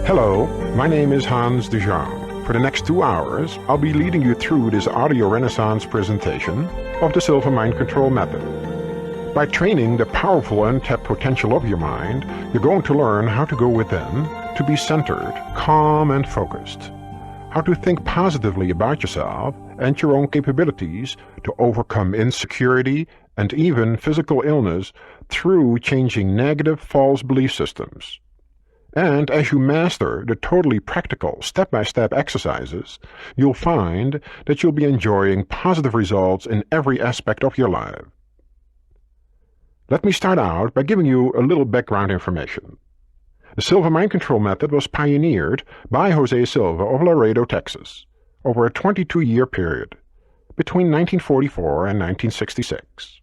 Hello, my name is Hans DeJong. For the next 2 hours, I'll be leading you through this audio renaissance presentation of the Silva mind control method. By training the powerful untapped potential of your mind, you're going to learn how to go within, to be centered, calm and focused. How to think positively about yourself and your own capabilities to overcome insecurity and even physical illness through changing negative false belief systems. And as you master the totally practical step-by-step exercises, you'll find that you'll be enjoying positive results in every aspect of your life. Let me start out by giving you a little background information. The Silva mind control method was pioneered by Jose Silva of Laredo, Texas, over a 22-year period, between 1944 and 1966.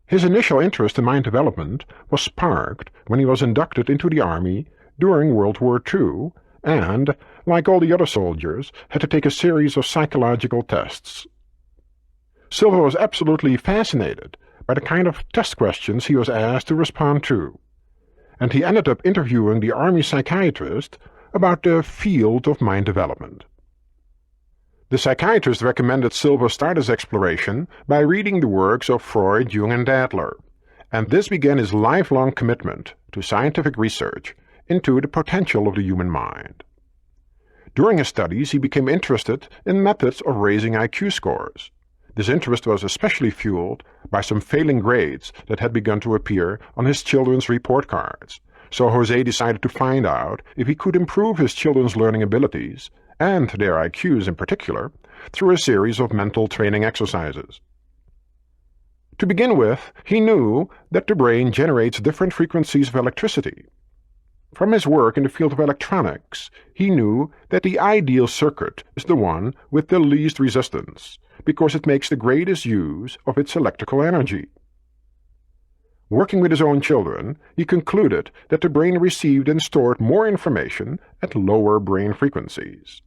His initial interest in mind development was sparked when he was inducted into the Army during World War II and, like all the other soldiers, had to take a series of psychological tests. Silva was absolutely fascinated by the kind of test questions he was asked to respond to, and he ended up interviewing the Army psychiatrist about the field of mind development. The psychiatrist recommended Silva start his exploration by reading the works of Freud, Jung, and Adler, and this began his lifelong commitment to scientific research into the potential of the human mind. During his studies, he became interested in methods of raising IQ scores. This interest was especially fueled by some failing grades that had begun to appear on his children's report cards, so Jose decided to find out if he could improve his children's learning abilities, and their IQs in particular, through a series of mental training exercises. To begin with, he knew that the brain generates different frequencies of electricity. From his work in the field of electronics, he knew that the ideal circuit is the one with the least resistance, because it makes the greatest use of its electrical energy. Working with his own children, he concluded that the brain received and stored more information at lower brain frequencies.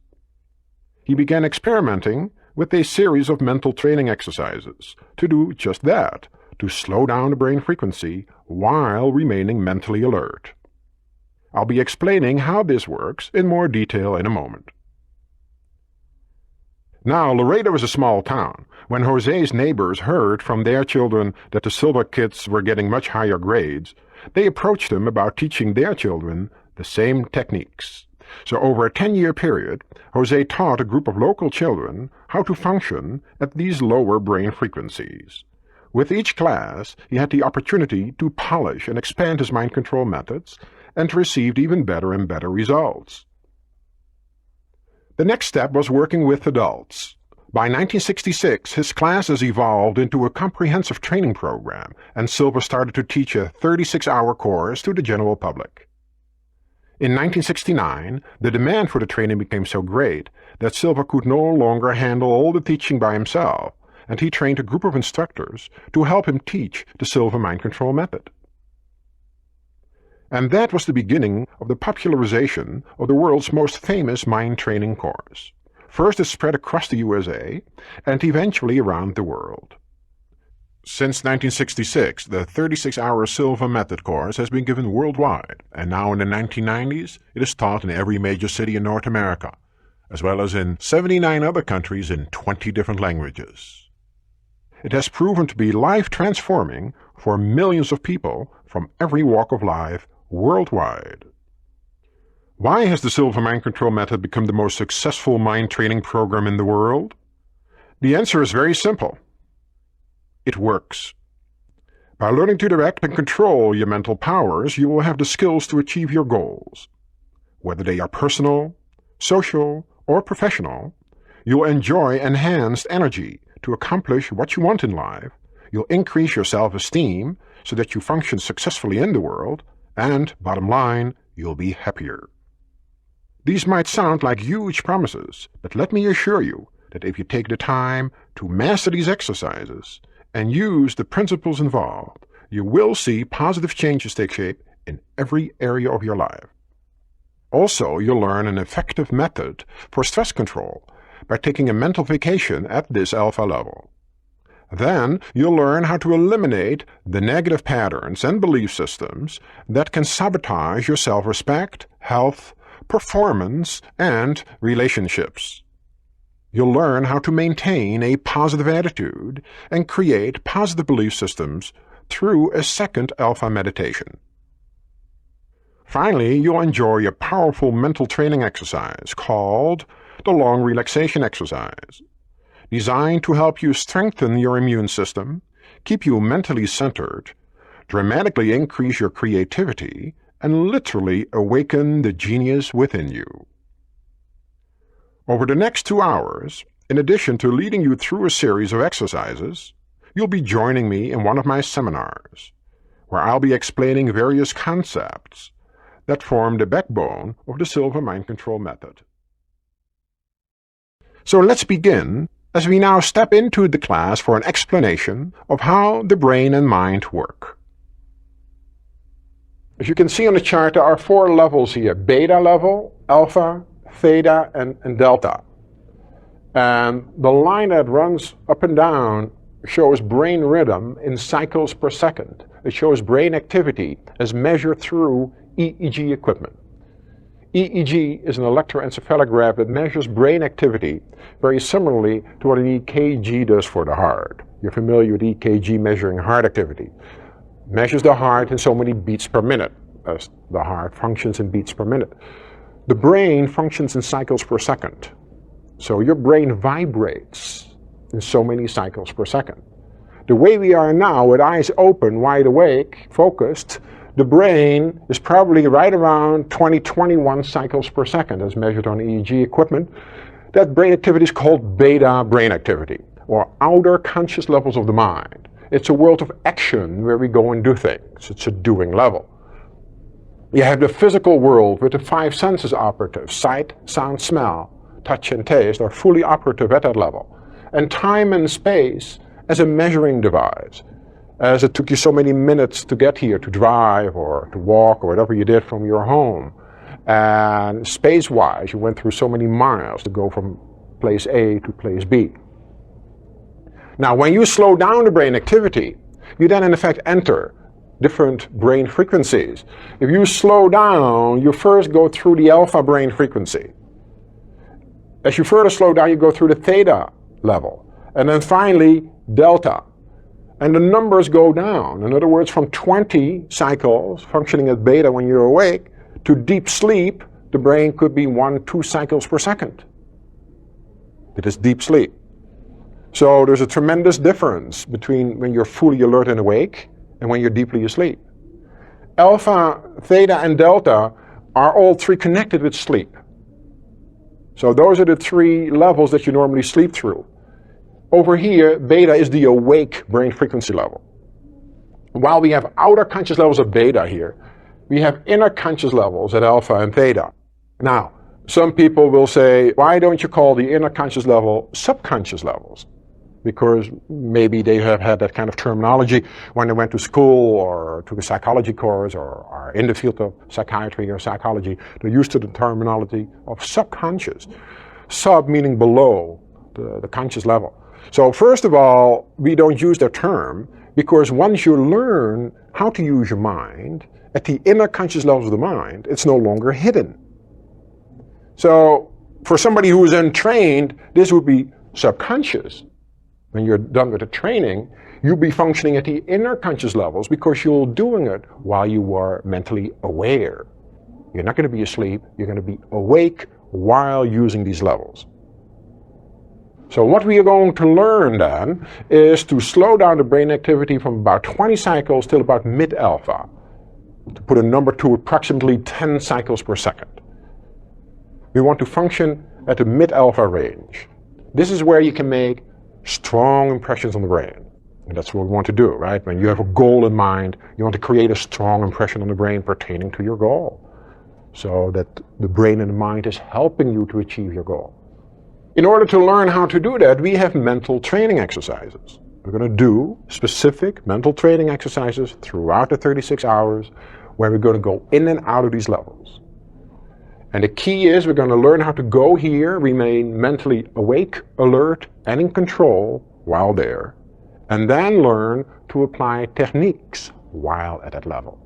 He began experimenting with a series of mental training exercises to do just that, to slow down the brain frequency while remaining mentally alert. I'll be explaining how this works in more detail in a moment. Now, Laredo is a small town. When Jose's neighbors heard from their children that the Silva kids were getting much higher grades, they approached him about teaching their children the same techniques. So over a 10-year period, Jose taught a group of local children how to function at these lower brain frequencies. With each class, he had the opportunity to polish and expand his mind control methods and received even better and better results. The next step was working with adults. By 1966, his classes evolved into a comprehensive training program, and Silva started to teach a 36-hour course to the general public. In 1969, the demand for the training became so great that Silva could no longer handle all the teaching by himself, and he trained a group of instructors to help him teach the Silva mind control method. And that was the beginning of the popularization of the world's most famous mind training course. First it spread across the USA, and eventually around the world. Since 1966, the 36-hour Silva method course has been given worldwide, and now in the 1990s, it is taught in every major city in North America, as well as in 79 other countries in 20 different languages. It has proven to be life-transforming for millions of people from every walk of life worldwide. Why has the Silva mind control method become the most successful mind training program in the world? The answer is very simple. It works. By learning to direct and control your mental powers, you will have the skills to achieve your goals. Whether they are personal, social, or professional, you'll enjoy enhanced energy to accomplish what you want in life. You'll increase your self-esteem so that you function successfully in the world, and, bottom line, you'll be happier. These might sound like huge promises, but let me assure you that if you take the time to master these exercises and use the principles involved, you will see positive changes take shape in every area of your life. Also, you'll learn an effective method for stress control by taking a mental vacation at this alpha level. Then you'll learn how to eliminate the negative patterns and belief systems that can sabotage your self-respect, health, performance, and relationships. You'll learn how to maintain a positive attitude and create positive belief systems through a second alpha meditation. Finally, you'll enjoy a powerful mental training exercise called the long relaxation exercise, designed to help you strengthen your immune system, keep you mentally centered, dramatically increase your creativity, and literally awaken the genius within you. Over the next 2 hours, in addition to leading you through a series of exercises, you'll be joining me in one of my seminars, where I'll be explaining various concepts that form the backbone of the Silve mind control method. So let's begin as we now step into the class for an explanation of how the brain and mind work. As you can see on the chart, there are 4 levels here: beta level, alpha, theta, and delta. And the line that runs up and down shows brain rhythm in cycles per second. It shows brain activity as measured through EEG equipment. EEG is an electroencephalograph that measures brain activity very similarly to what an EKG does for the heart. You're familiar with EKG measuring heart activity. It measures the heart in so many beats per minute, as the heart functions in beats per minute. The brain functions in cycles per second. So your brain vibrates in so many cycles per second. The way we are now, with eyes open, wide awake, focused, the brain is probably right around 21 cycles per second as measured on EEG equipment. That brain activity is called beta brain activity, or outer conscious levels of the mind. It's a world of action where we go and do things. It's a doing level. You have the physical world with the 5 senses operative. Sight, sound, smell, touch, and taste are fully operative at that level. And time and space as a measuring device. As it took you so many minutes to get here, to drive or to walk or whatever you did from your home. And space-wise, you went through so many miles to go from place A to place B. Now, when you slow down the brain activity, you then in effect enter different brain frequencies. If you slow down, you first go through the alpha brain frequency. As you further slow down, you go through the theta level. And then finally, delta. And the numbers go down. In other words, from 20 cycles functioning at beta when you're awake to deep sleep, the brain could be 1-2 cycles per second. It is deep sleep. So there's a tremendous difference between when you're fully alert and awake and when you're deeply asleep. Alpha, theta, and delta are all 3 connected with sleep. So those are the 3 levels that you normally sleep through. Over here, beta is the awake brain frequency level. While we have outer conscious levels of beta here, we have inner conscious levels at alpha and theta. Now, some people will say, why don't you call the inner conscious level subconscious levels? Because maybe they have had that kind of terminology when they went to school or took a psychology course or are in the field of psychiatry or psychology. They're used to the terminology of subconscious. Sub meaning below the conscious level. So first of all, we don't use that term because once you learn how to use your mind at the inner conscious levels of the mind, it's no longer hidden. So for somebody who is untrained, this would be subconscious. When you're done with the training, you'll be functioning at the inner conscious levels because you're doing it while you are mentally aware. You're not going to be asleep, you're going to be awake while using these levels. So what we are going to learn then is to slow down the brain activity from about 20 cycles till about mid-alpha. To put a number to approximately 10 cycles per second. We want to function at the mid-alpha range. This is where you can make strong impressions on the brain. And that's what we want to do, right? When you have a goal in mind, you want to create a strong impression on the brain pertaining to your goal. So that the brain and the mind is helping you to achieve your goal. In order to learn how to do that, we have mental training exercises. We're going to do specific mental training exercises throughout the 36 hours where we're going to go in and out of these levels. And the key is we're going to learn how to go here, remain mentally awake, alert, and in control while there, and then learn to apply techniques while at that level.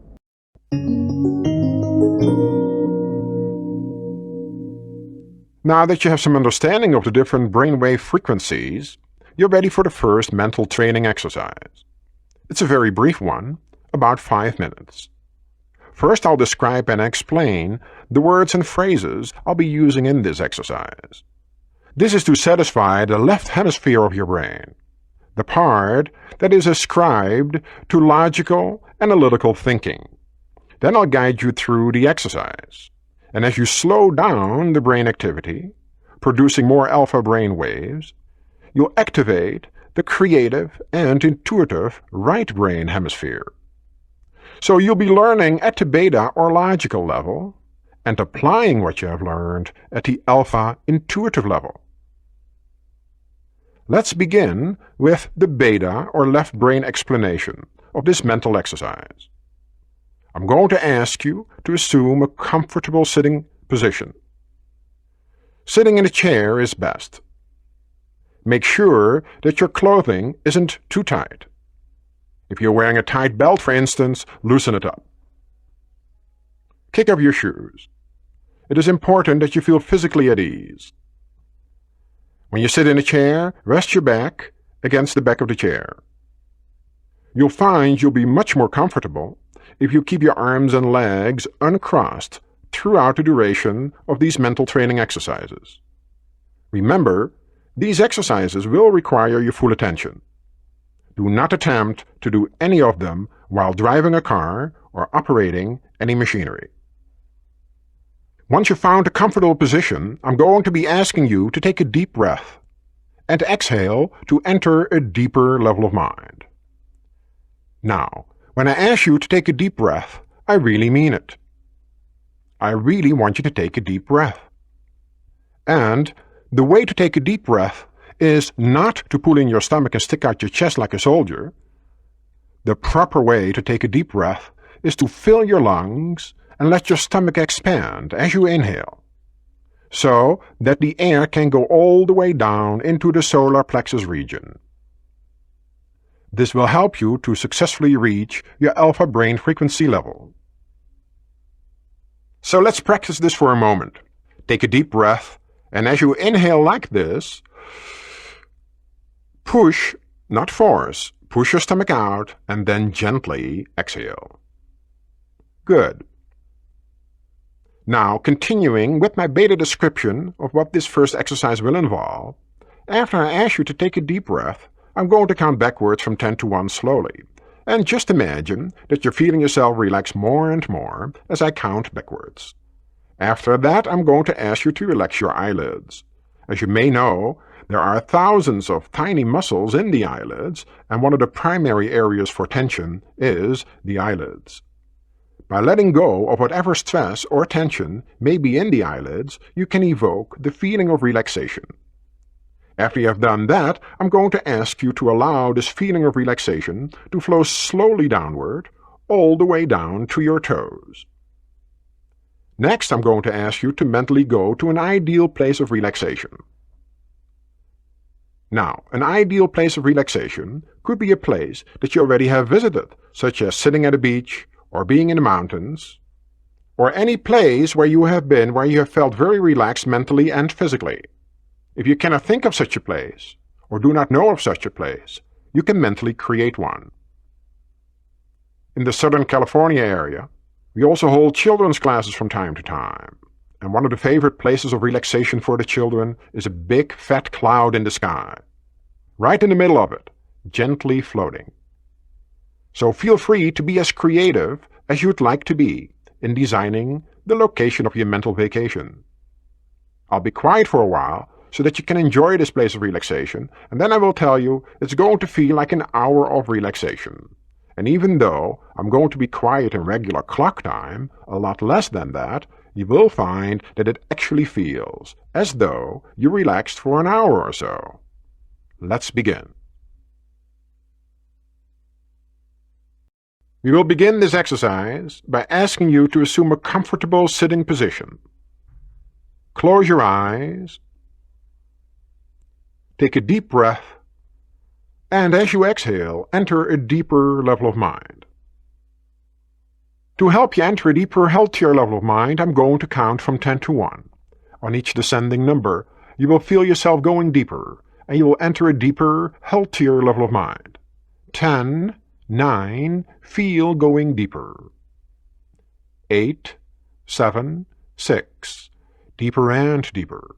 Now that you have some understanding of the different brainwave frequencies, you're ready for the first mental training exercise. It's a very brief one, about 5 minutes. First, I'll describe and explain the words and phrases I'll be using in this exercise. This is to satisfy the left hemisphere of your brain, the part that is ascribed to logical, analytical thinking. Then I'll guide you through the exercise. And as you slow down the brain activity, producing more alpha brain waves, you'll activate the creative and intuitive right brain hemisphere. So you'll be learning at the beta or logical level and applying what you have learned at the alpha intuitive level. Let's begin with the beta or left brain explanation of this mental exercise. I'm going to ask you to assume a comfortable sitting position. Sitting in a chair is best. Make sure that your clothing isn't too tight. If you're wearing a tight belt, for instance, loosen it up. Kick up your shoes. It is important that you feel physically at ease. When you sit in a chair, rest your back against the back of the chair. You'll find you'll be much more comfortable if you keep your arms and legs uncrossed throughout the duration of these mental training exercises. Remember, these exercises will require your full attention. Do not attempt to do any of them while driving a car or operating any machinery. Once you've found a comfortable position, I'm going to be asking you to take a deep breath and exhale to enter a deeper level of mind. Now, when I ask you to take a deep breath, I really mean it. I really want you to take a deep breath. And the way to take a deep breath is not to pull in your stomach and stick out your chest like a soldier. The proper way to take a deep breath is to fill your lungs and let your stomach expand as you inhale, so that the air can go all the way down into the solar plexus region. This will help you to successfully reach your alpha brain frequency level. So let's practice this for a moment. Take a deep breath, and as you inhale like this, push, not force, push your stomach out, and then gently exhale. Good. Now, continuing with my beta description of what this first exercise will involve, after I ask you to take a deep breath, I'm going to count backwards from 10 to 1 slowly, and just imagine that you're feeling yourself relax more and more as I count backwards. After that, I'm going to ask you to relax your eyelids. As you may know, there are thousands of tiny muscles in the eyelids, and one of the primary areas for tension is the eyelids. By letting go of whatever stress or tension may be in the eyelids, you can evoke the feeling of relaxation. After you have done that, I'm going to ask you to allow this feeling of relaxation to flow slowly downward, all the way down to your toes. Next, I'm going to ask you to mentally go to an ideal place of relaxation. Now, an ideal place of relaxation could be a place that you already have visited, such as sitting at a beach, or being in the mountains, or any place where you have been where you have felt very relaxed mentally and physically. If you cannot think of such a place, or do not know of such a place, you can mentally create one. In the Southern California area, we also hold children's classes from time to time, and one of the favorite places of relaxation for the children is a big fat cloud in the sky, right in the middle of it, gently floating. So feel free to be as creative as you'd like to be in designing the location of your mental vacation. I'll be quiet for a while so that you can enjoy this place of relaxation, and then I will tell you it's going to feel like an hour of relaxation. And even though I'm going to be quiet in regular clock time, a lot less than that, you will find that it actually feels as though you relaxed for an hour or so. Let's begin. We will begin this exercise by asking you to assume a comfortable sitting position. Close your eyes. Take a deep breath, and as you exhale, enter a deeper level of mind. To help you enter a deeper, healthier level of mind, I'm going to count from 10 to 1. On each descending number, you will feel yourself going deeper, and you will enter a deeper, healthier level of mind. 10, 9, feel going deeper. 8, 7, 6, deeper and deeper.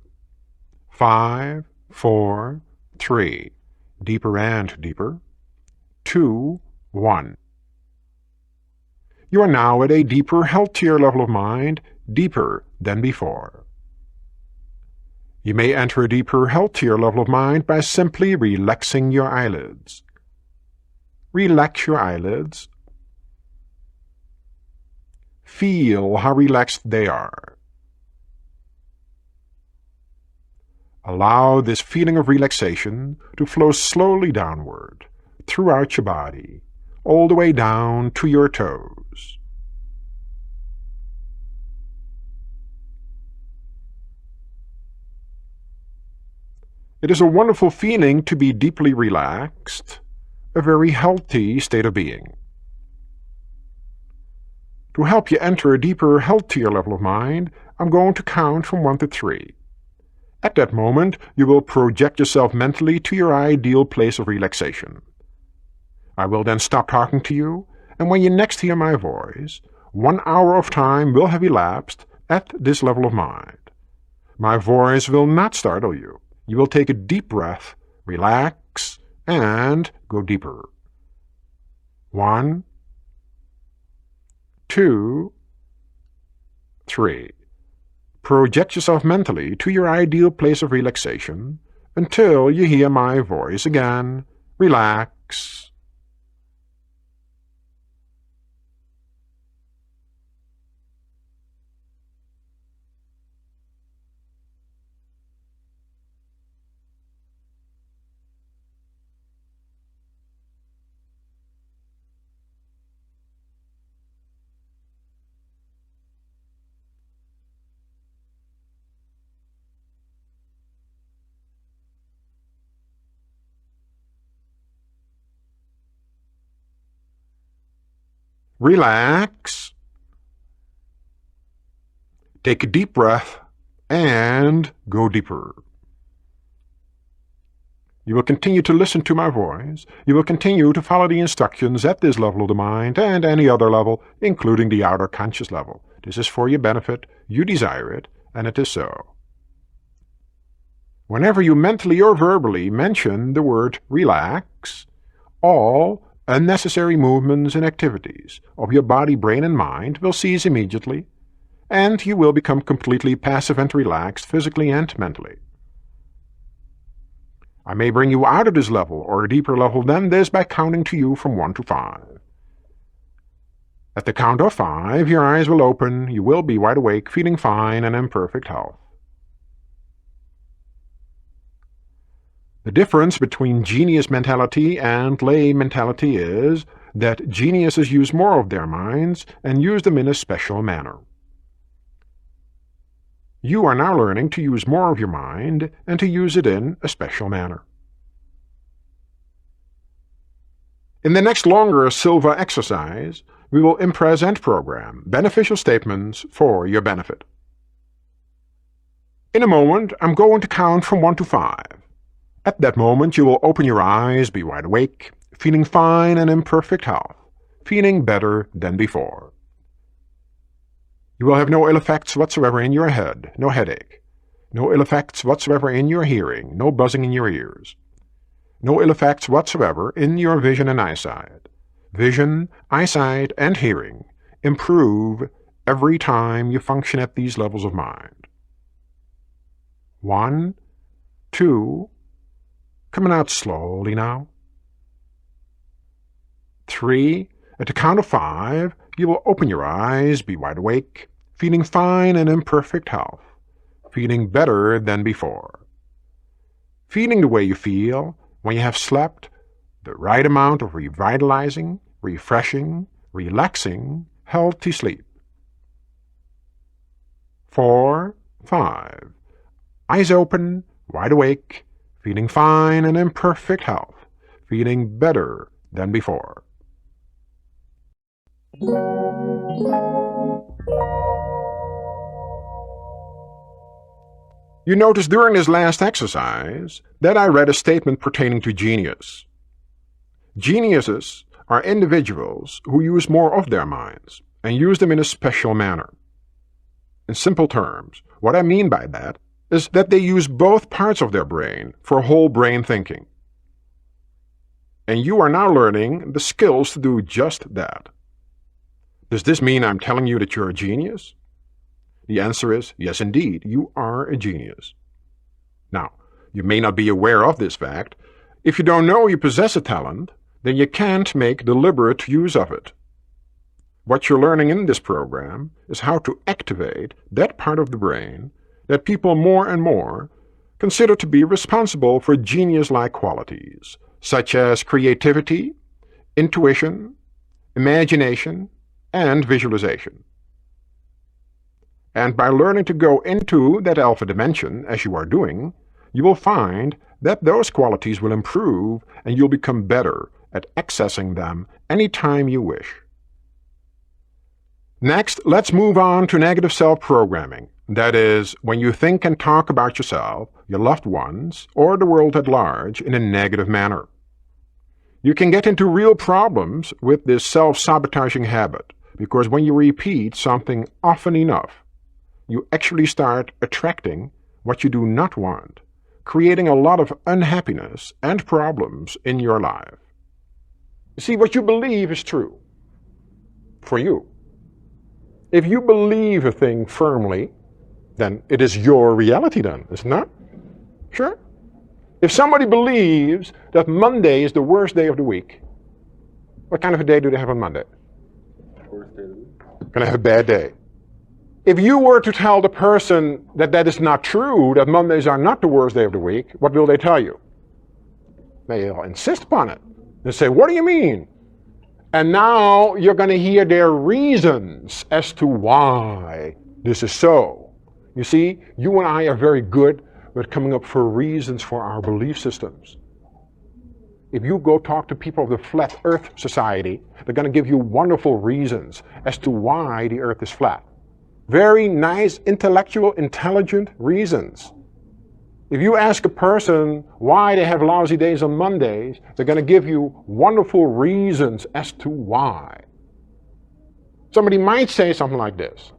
5, 4, 3, deeper and deeper. 2, 1. You are now at a deeper, healthier level of mind, deeper than before. You may enter a deeper, healthier level of mind by simply relaxing your eyelids. Relax your eyelids. Feel how relaxed they are. Allow this feeling of relaxation to flow slowly downward, throughout your body, all the way down to your toes. It is a wonderful feeling to be deeply relaxed, a very healthy state of being. To help you enter a deeper, healthier level of mind, I'm going to count from 1 to 3. At that moment, you will project yourself mentally to your ideal place of relaxation. I will then stop talking to you, and when you next hear my voice, 1 hour of time will have elapsed at this level of mind. My voice will not startle you. You will take a deep breath, relax, and go deeper. 1, 2, 3. Project yourself mentally to your ideal place of relaxation until you hear my voice again. Relax. Relax. Take a deep breath and go deeper. You will continue to listen to my voice. You will continue to follow the instructions at this level of the mind and any other level, including the outer conscious level. This is for your benefit. You desire it, and it is so. Whenever you mentally or verbally mention the word relax, all unnecessary movements and activities of your body, brain, and mind will cease immediately, and you will become completely passive and relaxed physically and mentally. I may bring you out of this level or a deeper level than this by counting to you from 1 to 5. At the count of 5, your eyes will open, you will be wide awake, feeling fine and in perfect health. The difference between genius mentality and lay mentality is that geniuses use more of their minds and use them in a special manner. You are now learning to use more of your mind and to use it in a special manner. In the next longer Silva exercise, we will impress and program beneficial statements for your benefit. In a moment, I'm going to count from 1 to 5. At that moment, you will open your eyes, be wide awake, feeling fine and in perfect health, feeling better than before. You will have no ill effects whatsoever in your head, no headache, no ill effects whatsoever in your hearing, no buzzing in your ears, no ill effects whatsoever in your vision and eyesight. Vision, eyesight, and hearing improve every time you function at these levels of mind. 1, 2, coming out slowly now. 3, at the count of 5, you will open your eyes, be wide awake, feeling fine and in perfect health, feeling better than before. Feeling the way you feel when you have slept the right amount of revitalizing, refreshing, relaxing, healthy sleep. 4, 5. Eyes open, wide awake, feeling fine and in perfect health, feeling better than before. You notice during this last exercise that I read a statement pertaining to genius. Geniuses are individuals who use more of their minds and use them in a special manner. In simple terms, what I mean by that is that they use both parts of their brain for whole brain thinking. And you are now learning the skills to do just that. Does this mean I'm telling you that you're a genius? The answer is yes, indeed, you are a genius. Now, you may not be aware of this fact. If you don't know you possess a talent, then you can't make deliberate use of it. What you're learning in this program is how to activate that part of the brain that people more and more consider to be responsible for genius-like qualities, such as creativity, intuition, imagination, and visualization. And by learning to go into that alpha dimension, as you are doing, you will find that those qualities will improve and you'll become better at accessing them anytime you wish. Next, let's move on to negative self-programming. That is, when you think and talk about yourself, your loved ones, or the world at large in a negative manner. You can get into real problems with this self-sabotaging habit, because when you repeat something often enough, you actually start attracting what you do not want, creating a lot of unhappiness and problems in your life. You see, what you believe is true for you. If you believe a thing firmly, then it is your reality then, isn't it? Sure. If somebody believes that Monday is the worst day of the week, what kind of a day do they have on Monday? Worst day of the week. Gonna have a bad day. If you were to tell the person that that is not true, that Mondays are not the worst day of the week, what will they tell you? They'll insist upon it. They say, what do you mean? And now you're going to hear their reasons as to why this is so. You see, you and I are very good with coming up for reasons for our belief systems. If you go talk to people of the Flat Earth Society, they're going to give you wonderful reasons as to why the Earth is flat. Very nice, intellectual, intelligent reasons. If you ask a person why they have lousy days on Mondays, they're going to give you wonderful reasons as to why. Somebody might say something like this.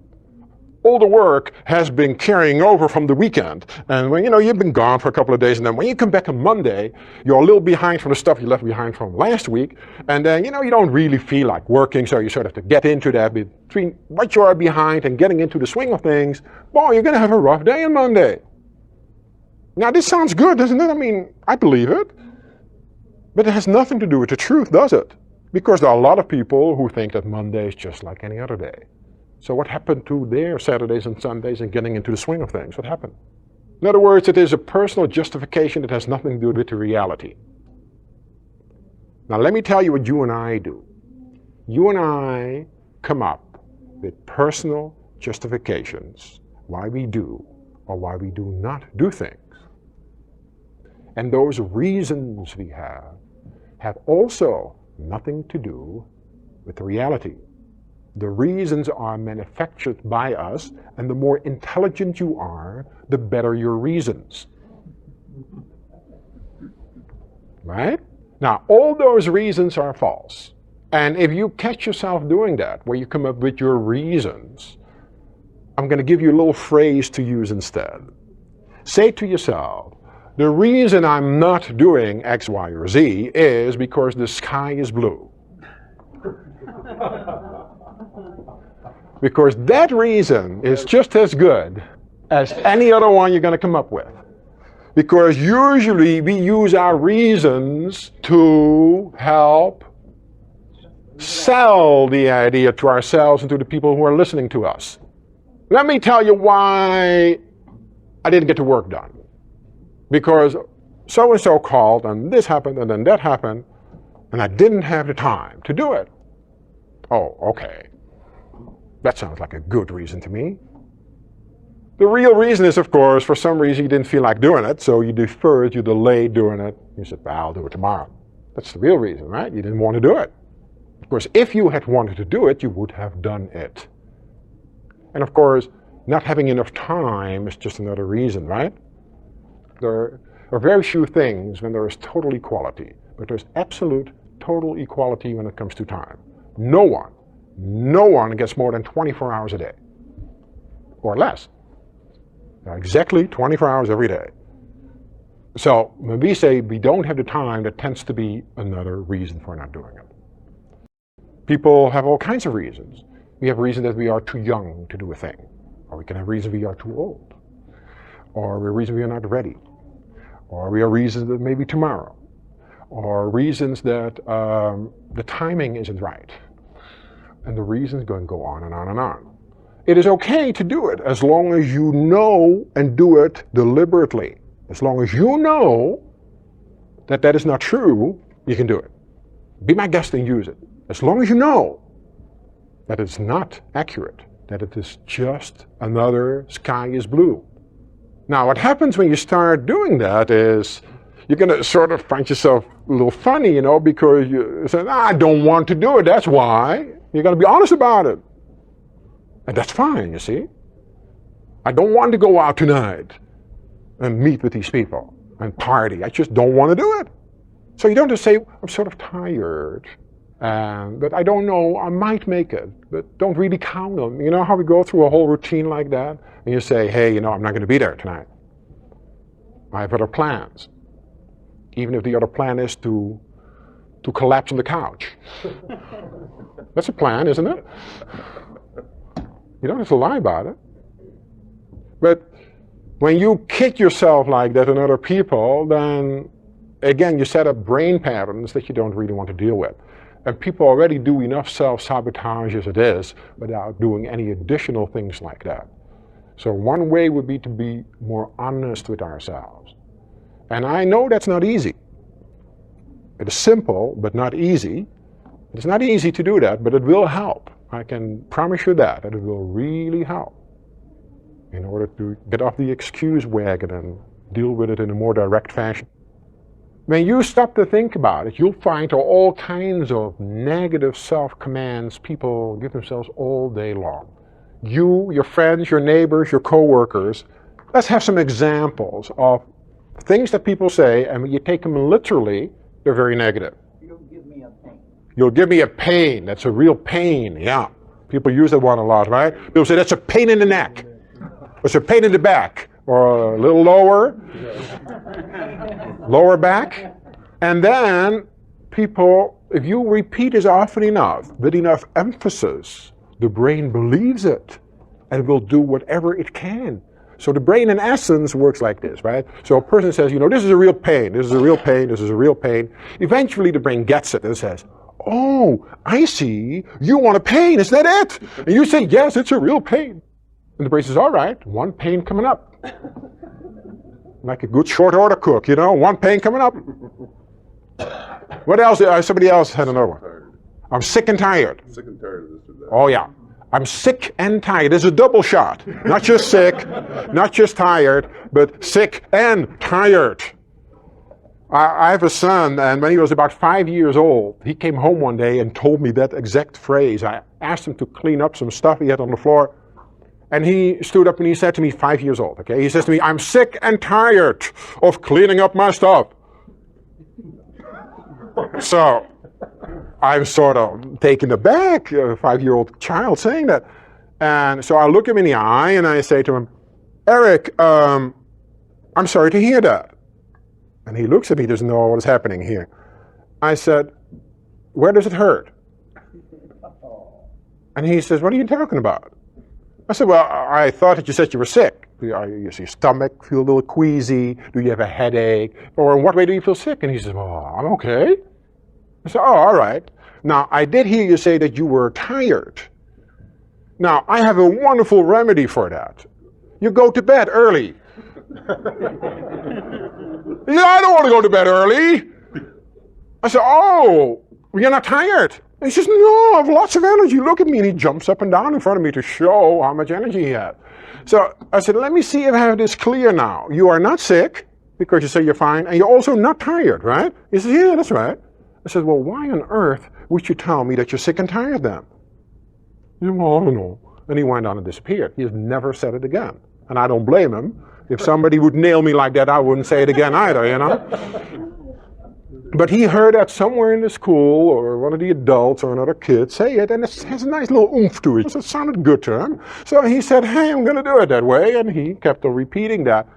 All the work has been carrying over from the weekend, and when you've been gone for a couple of days, and then when you come back on Monday, you're a little behind from the stuff you left behind from last week, and then you don't really feel like working, so you sort of have to get into that. Between what you are behind and getting into the swing of things, boy, you're going to have a rough day on Monday. Now this sounds good, doesn't it? I mean, I believe it, but it has nothing to do with the truth, does it? Because there are a lot of people who think that Monday is just like any other day. So what happened to their Saturdays and Sundays and getting into the swing of things? What happened? In other words, it is a personal justification that has nothing to do with the reality. Now let me tell you what you and I do. You and I come up with personal justifications why we do or why we do not do things. And those reasons we have also nothing to do with the reality. The reasons are manufactured by us, and the more intelligent you are, the better your reasons. Right? Now, all those reasons are false. And if you catch yourself doing that, where you come up with your reasons, I'm going to give you a little phrase to use instead. Say to yourself, the reason I'm not doing X, Y, or Z is because the sky is blue. Because that reason is just as good as any other one you're going to come up with. Because usually we use our reasons to help sell the idea to ourselves and to the people who are listening to us. Let me tell you why I didn't get the work done. Because so-and-so called, and this happened, and then that happened, and I didn't have the time to do it. Oh, okay. That sounds like a good reason to me. The real reason is, of course, for some reason you didn't feel like doing it, so you deferred, you delayed doing it. You said, well, I'll do it tomorrow. That's the real reason, right? You didn't want to do it. Of course, if you had wanted to do it, you would have done it. And of course, Not having enough time is just another reason, right? There are very few things when there is total equality, but there's absolute total equality when it comes to time. No one gets more than 24 hours a day, or less. Exactly 24 hours every day. So when we say we don't have the time, that tends to be another reason for not doing it. People have all kinds of reasons. We have a reason that we are too young to do a thing, or we can have reason we are too old, or a reason we are not ready, or we have reasons that maybe tomorrow, or reasons that the timing isn't right. And the reasons go on and on and on. It is okay to do it as long as you know and do it deliberately. As long as you know that that is not true, you can do it. Be my guest and use it. As long as you know that it's not accurate, that it is just another sky is blue. Now, what happens when you start doing that is you're going to sort of find yourself a little funny, you know, because you say, I don't want to do it, that's why. You're going to be honest about it. And that's fine, you see. I don't want to go out tonight and meet with these people and party. I just don't want to do it. So you don't just say, I'm sort of tired, but I don't know, I might make it, but don't really count on. You know how we go through a whole routine like that? And you say, hey, you know, I'm not going to be there tonight. I have other plans. Even if the other plan is to collapse on the couch. That's a plan, isn't it? You don't have to lie about it. But when you kid yourself like that in other people, then again, you set up brain patterns that you don't really want to deal with. And people already do enough self-sabotage as it is without doing any additional things like that. So one way would be to be more honest with ourselves. And I know that's not easy. It is simple, but not easy. It's not easy to do that, but it will help. I can promise you that it will really help in order to get off the excuse wagon and deal with it in a more direct fashion. When you stop to think about it, you'll find all kinds of negative self-commands people give themselves all day long. You, your friends, your neighbors, your co-workers, let's have some examples of things that people say, and when you take them literally, they're very negative. You'll give me a pain. You'll give me a pain. That's a real pain, yeah. People use that one a lot, right? People say, that's a pain in the neck. It's a pain in the back. Or a little lower. Lower back. And then people, if you repeat this often enough, with enough emphasis, the brain believes it and will do whatever it can. So the brain in essence works like this, right? So a person says, you know, this is a real pain, this is a real pain, this is a real pain. Eventually the brain gets it and says, oh, I see, you want a pain, is that it? And you say, yes, it's a real pain. And the brain says, all right, one pain coming up. Like a good short order cook, you know, one pain coming up. What else? Somebody else had another one. I'm sick and tired. Sick and tired of this or that. Oh yeah. I'm sick and tired. It's a double shot. Not just sick, not just tired, but sick and tired. I have a son, and when he was about 5 years old, he came home one day and told me that exact phrase. I asked him to clean up some stuff he had on the floor, and he stood up and he said to me, 5 years old, okay? He says to me, I'm sick and tired of cleaning up my stuff. So I'm sort of taken aback, a 5-year-old child saying that. And so I look him in the eye and I say to him, Eric, I'm sorry to hear that. And he looks at me, doesn't know what is happening here. I said, where does it hurt? And he says, what are you talking about? I said, well, I thought that you said you were sick. Does your stomach feel a little queasy? Do you have a headache? Or in what way do you feel sick? And he says, well, I'm okay. I said, oh, all right. Now, I did hear you say that you were tired. Now, I have a wonderful remedy for that. You go to bed early. Yeah, I don't want to go to bed early. I said, oh, you're not tired? And he says, no, I have lots of energy. Look at me. And he jumps up and down in front of me to show how much energy he had. So I said, let me see if I have this clear now. You are not sick, because you say you're fine, and you're also not tired, right? He says, yeah, that's right. I said, well, why on earth would you tell me that you're sick and tired then? He said, well, I don't know. And he went on and disappeared. He has never said it again. And I don't blame him. If somebody would nail me like that, I wouldn't say it again either, you know? But he heard that somewhere in the school, or one of the adults or another kid say it, and it has a nice little oomph to it. So it sounded good to him. So he said, hey, I'm going to do it that way. And he kept on repeating that.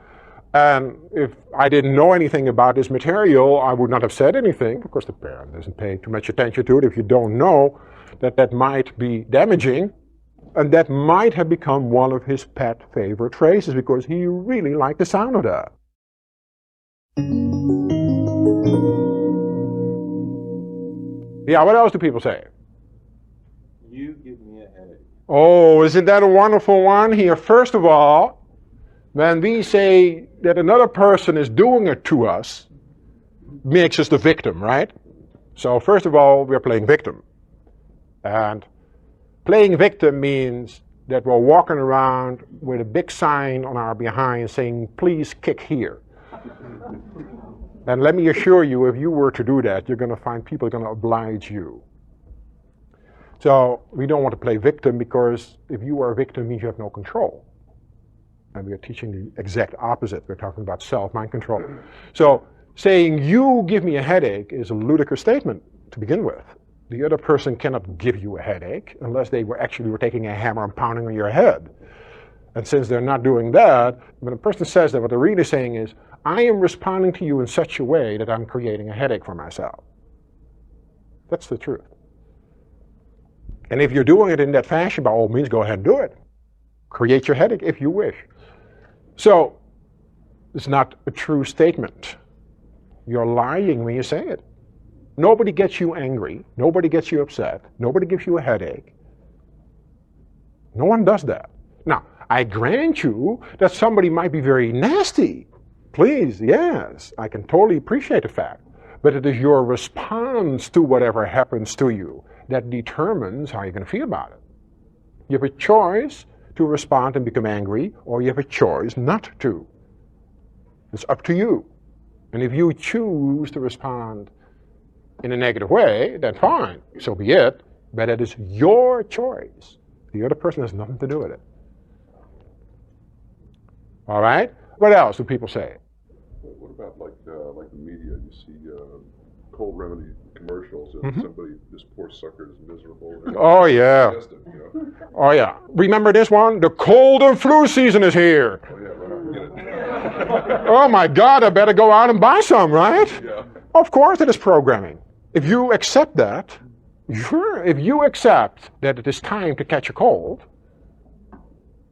And if I didn't know anything about this material, I would not have said anything, because the parent doesn't pay too much attention to it. If you don't know that that might be damaging, and that might have become one of his pet favorite phrases, because he really liked the sound of that. Yeah, what else do people say? You give me a headache. Oh, isn't that a wonderful one here? First of all, when we say that another person is doing it to us, makes us the victim, right? So first of all, we're playing victim. And playing victim means that we're walking around with a big sign on our behind saying, please kick here. And let me assure you, if you were to do that, you're going to find people are going to oblige you. So we don't want to play victim, because if you are a victim, it means you have no control. And we are teaching the exact opposite. We're talking about self-mind control. So saying you give me a headache is a ludicrous statement to begin with. The other person cannot give you a headache unless they were taking a hammer and pounding on your head. And since they're not doing that, when a person says that, what they're really saying is, I am responding to you in such a way that I'm creating a headache for myself. That's the truth. And if you're doing it in that fashion, by all means, go ahead and do it. Create your headache if you wish. So, it's not a true statement. You're lying when you say it. Nobody gets you angry. Nobody gets you upset. Nobody gives you a headache. No one does that. Now, I grant you that somebody might be very nasty. Please, yes, I can totally appreciate the fact. But it is your response to whatever happens to you that determines how you're going to feel about it. You have a choice to respond and become angry, or you have a choice not to. It's up to you. And if you choose to respond in a negative way, then fine, so be it. But it is your choice. The other person has nothing to do with it. All right? What else do people say? What about like the media? You see cold remedy commercials, and somebody, this poor sucker is miserable. Oh yeah. Oh yeah. Remember this one? The cold and flu season is here. Oh yeah, right. Get it. Oh my God! I better go out and buy some, right? Yeah. Of course, it is programming. If you accept that, sure. If you accept that it is time to catch a cold,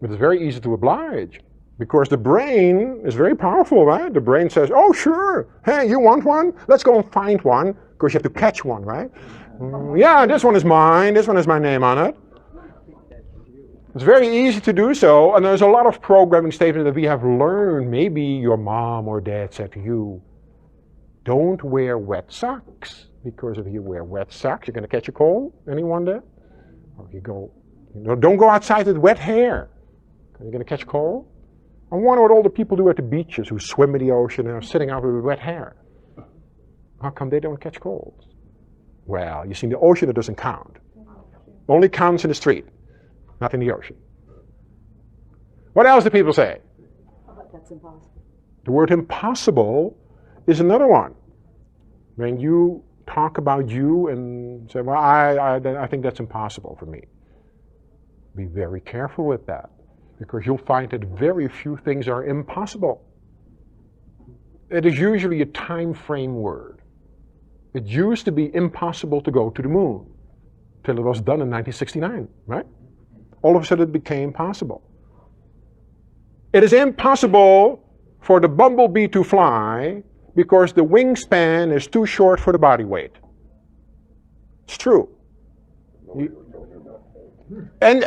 it is very easy to oblige. Because the brain is very powerful, right? The brain says, oh, sure. Hey, you want one? Let's go and find one, because you have to catch one, right? Yeah, this one is mine. This one has my name on it. It's very easy to do so, and there's a lot of programming statements that we have learned. Maybe your mom or dad said to you, don't wear wet socks, because if you wear wet socks, you're going to catch a cold. Anyone there? Or you go, don't go outside with wet hair. You're going to catch a cold. I wonder what all the people do at the beaches who swim in the ocean and are sitting out with wet hair. How come they don't catch colds? Well, you see, in the ocean it doesn't count. Only counts in the street, not in the ocean. What else do people say? That's impossible. The word impossible is another one. When you talk about you and say, well, I think that's impossible for me. Be very careful with that. Because you'll find that very few things are impossible. It is usually a time frame word. It used to be impossible to go to the moon, till it was done in 1969, right? All of a sudden it became possible. It is impossible for the bumblebee to fly because the wingspan is too short for the body weight. It's true. And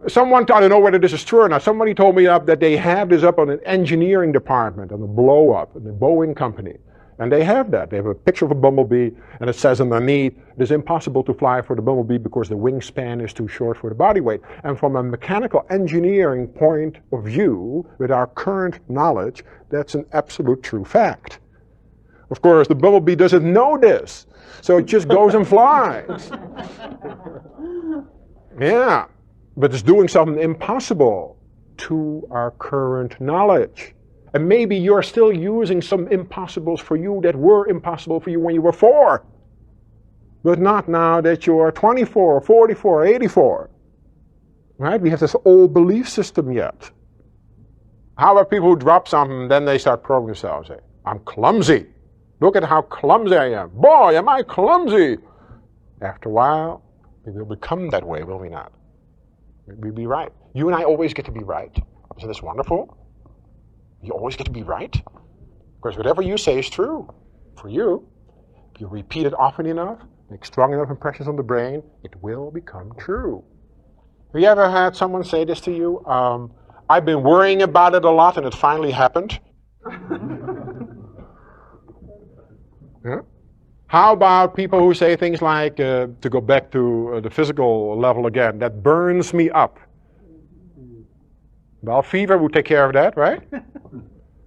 someone, I don't know whether this is true or not, somebody told me that they have this up on an engineering department, on the blow up, in the Boeing company. And they have that. They have a picture of a bumblebee, and it says underneath, it is impossible to fly for the bumblebee because the wingspan is too short for the body weight. And from a mechanical engineering point of view, with our current knowledge, that's an absolute true fact. Of course, the bumblebee doesn't know this, so it just goes and flies. Yeah. but it's doing something impossible to our current knowledge. And maybe you're still using some impossibles for you that were impossible for you when you were 4. But not now that you're 24, 44, 84. Right? We have this old belief system yet. How about people who drop something, then they start probing themselves, say, I'm clumsy. Look at how clumsy I am. Boy, am I clumsy. After a while, we will become that way, will we not? We'll be right. You and I always get to be right. Isn't this wonderful? You always get to be right. Because whatever you say is true for you. If you repeat it often enough, make strong enough impressions on the brain, it will become true. Have you ever had someone say this to you? I've been worrying about it a lot and it finally happened. Yeah? How about people who say things like, to go back to the physical level again, that burns me up. Well, fever would take care of that, right?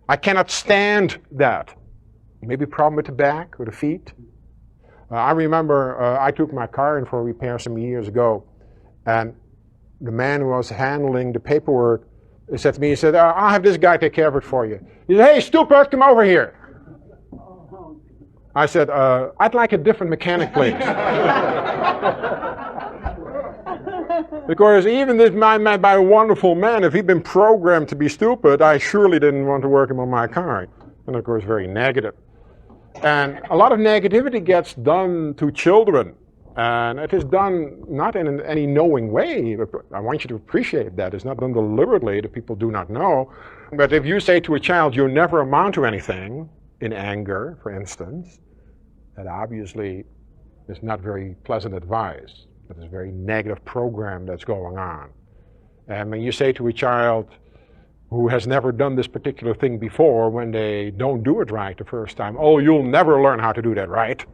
I cannot stand that. Maybe a problem with the back or the feet. I remember I took my car in for repair some years ago, and the man who was handling the paperwork said to me, he said, I'll have this guy take care of it for you. He said, hey, stupid, come over here. I said, I'd like a different mechanic, please. Because even this man, by a wonderful man, if he'd been programmed to be stupid, I surely didn't want to work him on my car. And of course, very negative. And a lot of negativity gets done to children. And it is done not in any knowing way. I want you to appreciate that. It's not done deliberately that people do not know. But if you say to a child, you never amount to anything, in anger, for instance, that obviously is not very pleasant advice. That is a very negative program that's going on. And when you say to a child who has never done this particular thing before, when they don't do it right the first time, oh, you'll never learn how to do that right,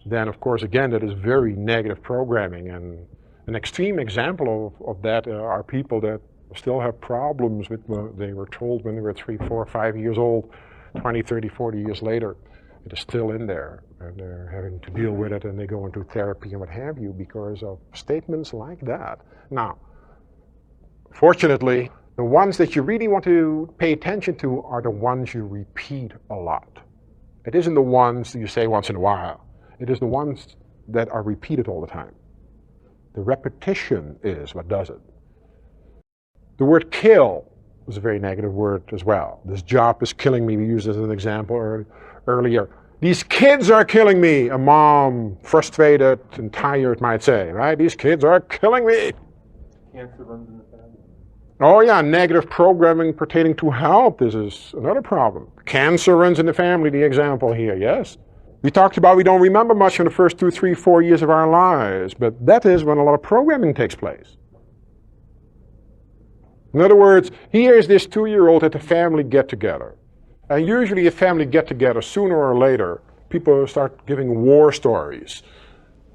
then of course, again, that is very negative programming. And an extreme example of that are people that still have problems with what they were told when they were 3, 4, 5 years old, 20, 30, 40 years later. It is still in there, and they're having to deal with it, and they go into therapy and what have you because of statements like that. Now, fortunately, the ones that you really want to pay attention to are the ones you repeat a lot. It isn't the ones you say once in a while. It is the ones that are repeated all the time. The repetition is what does it. The word kill is a very negative word as well. This job is killing me, we used as an example earlier. These kids are killing me, a mom, frustrated and tired, might say, right? These kids are killing me. Cancer runs in the family. Oh yeah, negative programming pertaining to health. This is another problem. Cancer runs in the family, the example here, yes? We talked about we don't remember much in the first 2, 3, 4 years of our lives, but that is when a lot of programming takes place. In other words, here is this 2-year-old at a family get-together. And usually at family get-together, sooner or later, people start giving war stories.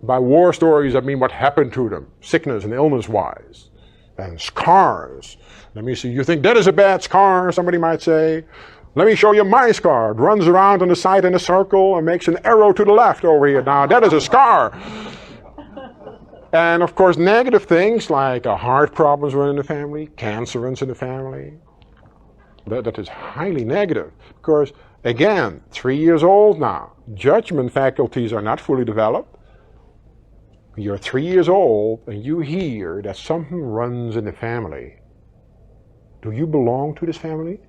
By war stories, I mean what happened to them, sickness and illness-wise. And scars. Let me see, you think that is a bad scar, somebody might say. Let me show you my scar. It runs around on the side in a circle and makes an arrow to the left over here. Now, that is a scar. And of course, negative things like heart problems run in the family, cancer runs in the family. That is highly negative. Because, again, 3 years old now. Judgment faculties are not fully developed. You're 3 years old and you hear that something runs in the family. Do you belong to this family?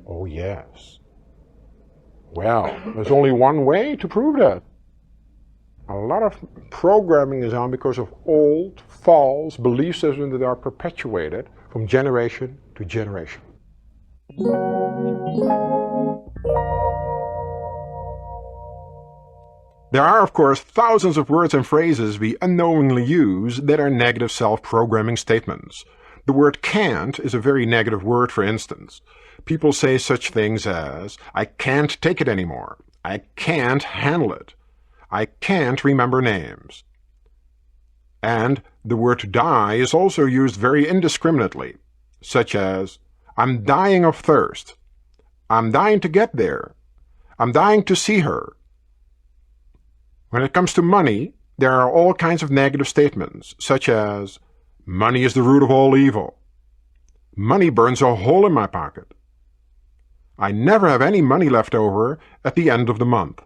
Oh, yes. Well, there's only one way to prove that. A lot of programming is on because of old, false belief systems that are perpetuated from generation to generation. There are, of course, thousands of words and phrases we unknowingly use that are negative self-programming statements. The word can't is a very negative word, for instance. People say such things as, I can't take it anymore. I can't handle it. I can't remember names. And the word die is also used very indiscriminately, such as, I'm dying of thirst. I'm dying to get there. I'm dying to see her. When it comes to money, there are all kinds of negative statements, such as, Money is the root of all evil. Money burns a hole in my pocket. I never have any money left over at the end of the month.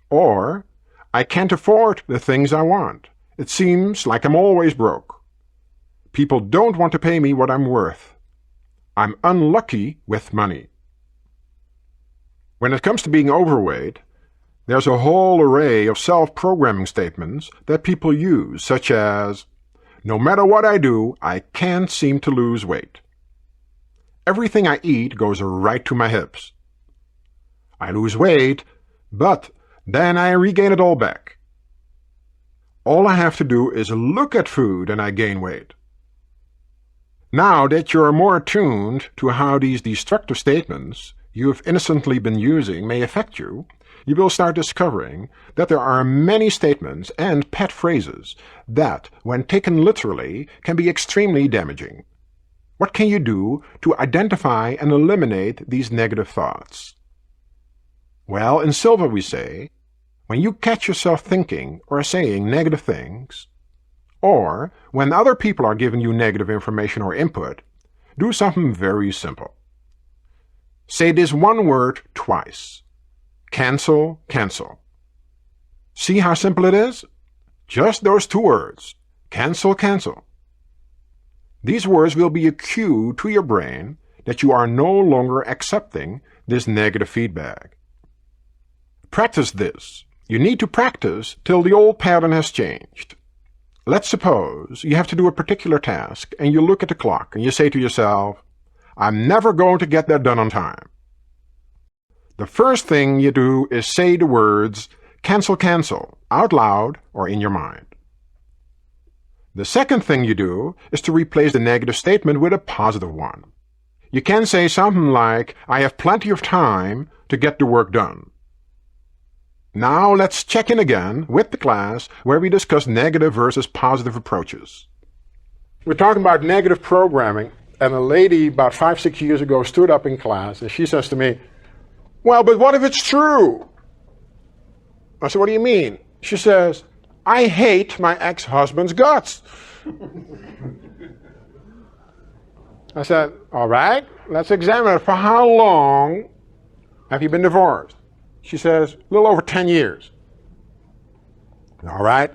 Or, I can't afford the things I want. It seems like I'm always broke. People don't want to pay me what I'm worth. I'm unlucky with money. When it comes to being overweight, there's a whole array of self-programming statements that people use, such as, no matter what I do, I can't seem to lose weight. Everything I eat goes right to my hips. I lose weight, but then I regain it all back. All I have to do is look at food and I gain weight. Now that you're more attuned to how these destructive statements you've innocently been using may affect you, you will start discovering that there are many statements and pet phrases that, when taken literally, can be extremely damaging. What can you do to identify and eliminate these negative thoughts? Well, in Silva we say, when you catch yourself thinking or saying negative things, or when other people are giving you negative information or input, do something very simple. Say this one word twice. Cancel, cancel. See how simple it is? Just those two words. Cancel, cancel. These words will be a cue to your brain that you are no longer accepting this negative feedback. Practice this. You need to practice till the old pattern has changed. Let's suppose you have to do a particular task and you look at the clock and you say to yourself, I'm never going to get that done on time. The first thing you do is say the words cancel, cancel out loud or in your mind. The second thing you do is to replace the negative statement with a positive one. You can say something like, I have plenty of time to get the work done. Now let's check in again with the class where we discuss negative versus positive approaches. We're talking about negative programming, and a lady about 5-6 years ago stood up in class and she says to me, well, but what if it's true? I said, what do you mean? She says, I hate my ex-husband's guts. I said, all right, let's examine it. For how long have you been divorced? She says, a little over 10 years. All right.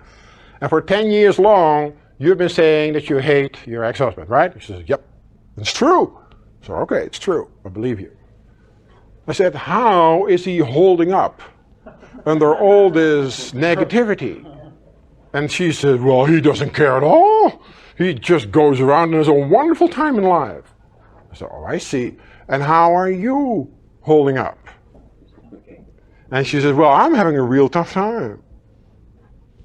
And for 10 years long, you've been saying that you hate your ex-husband, right? She says, yep, it's true. So, okay, it's true. I believe you. I said, how is he holding up under all this negativity? And she said, well, he doesn't care at all. He just goes around and has a wonderful time in life. I said, oh, I see. And how are you holding up? And she says, well, I'm having a real tough time.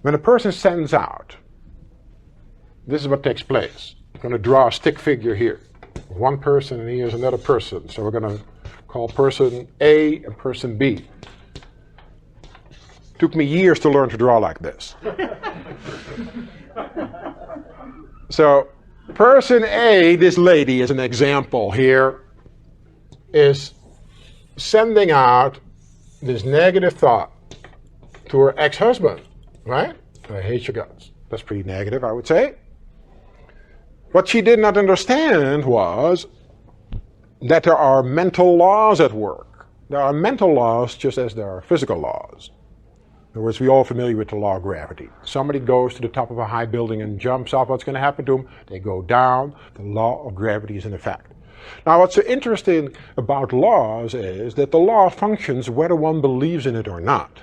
When a person sends out, this is what takes place. I'm going to draw a stick figure here. One person and here's another person. So we're going to call person A and person B. Took me years to learn to draw like this. So person A, this lady is an example here, is sending out this negative thought to her ex-husband, right? I hate your guts. That's pretty negative, I would say. What she did not understand was that there are mental laws at work. There are mental laws just as there are physical laws. In other words, we're all familiar with the law of gravity. Somebody goes to the top of a high building and jumps off, what's going to happen to them? They go down. The law of gravity is in effect. Now, what's so interesting about laws is that the law functions whether one believes in it or not.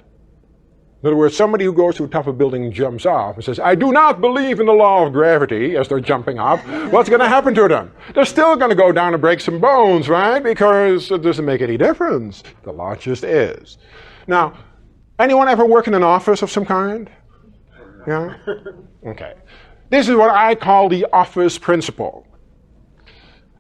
In other words, somebody who goes to the top of a building and jumps off and says, I do not believe in the law of gravity, as they're jumping off, what's going to happen to them? They're still going to go down and break some bones, right? Because it doesn't make any difference. The law just is. Now, anyone ever work in an office of some kind? Yeah? Okay. This is what I call the office principle.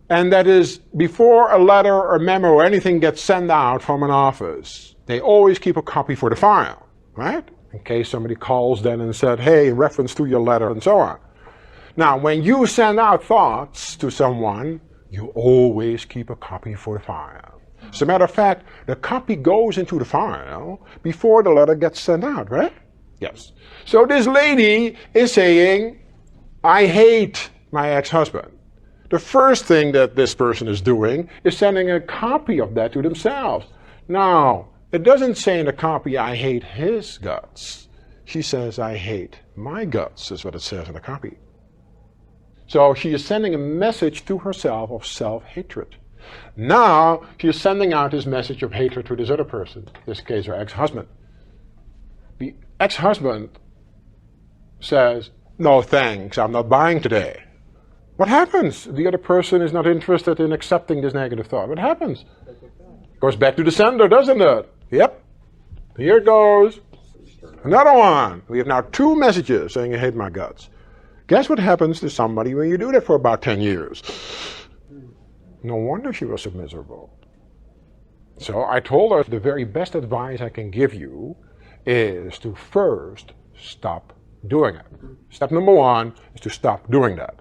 And that is, before a letter or memo or anything gets sent out from an office, they always keep a copy for the file, right? In case somebody calls then and said, hey, in reference to your letter and so on. Now, when you send out thoughts to someone, you always keep a copy for the file. As a matter of fact, the copy goes into the file before the letter gets sent out, right? Yes. So this lady is saying, I hate my ex-husband. The first thing that this person is doing is sending a copy of that to themselves. Now, it doesn't say in the copy, I hate his guts. She says, I hate my guts, is what it says in the copy. So she is sending a message to herself of self-hatred. Now, she is sending out this message of hatred to this other person, in this case her ex-husband. The ex-husband says, no thanks, I'm not buying today. What happens? The other person is not interested in accepting this negative thought. What happens? It goes back to the sender, doesn't it? Yep. Here it goes. Another one. We have now 2 messages saying I hate my guts. Guess what happens to somebody when you do that for about 10 years? No wonder she was so miserable. So I told her the very best advice I can give you is to first stop doing it. Step number 1 is to stop doing that.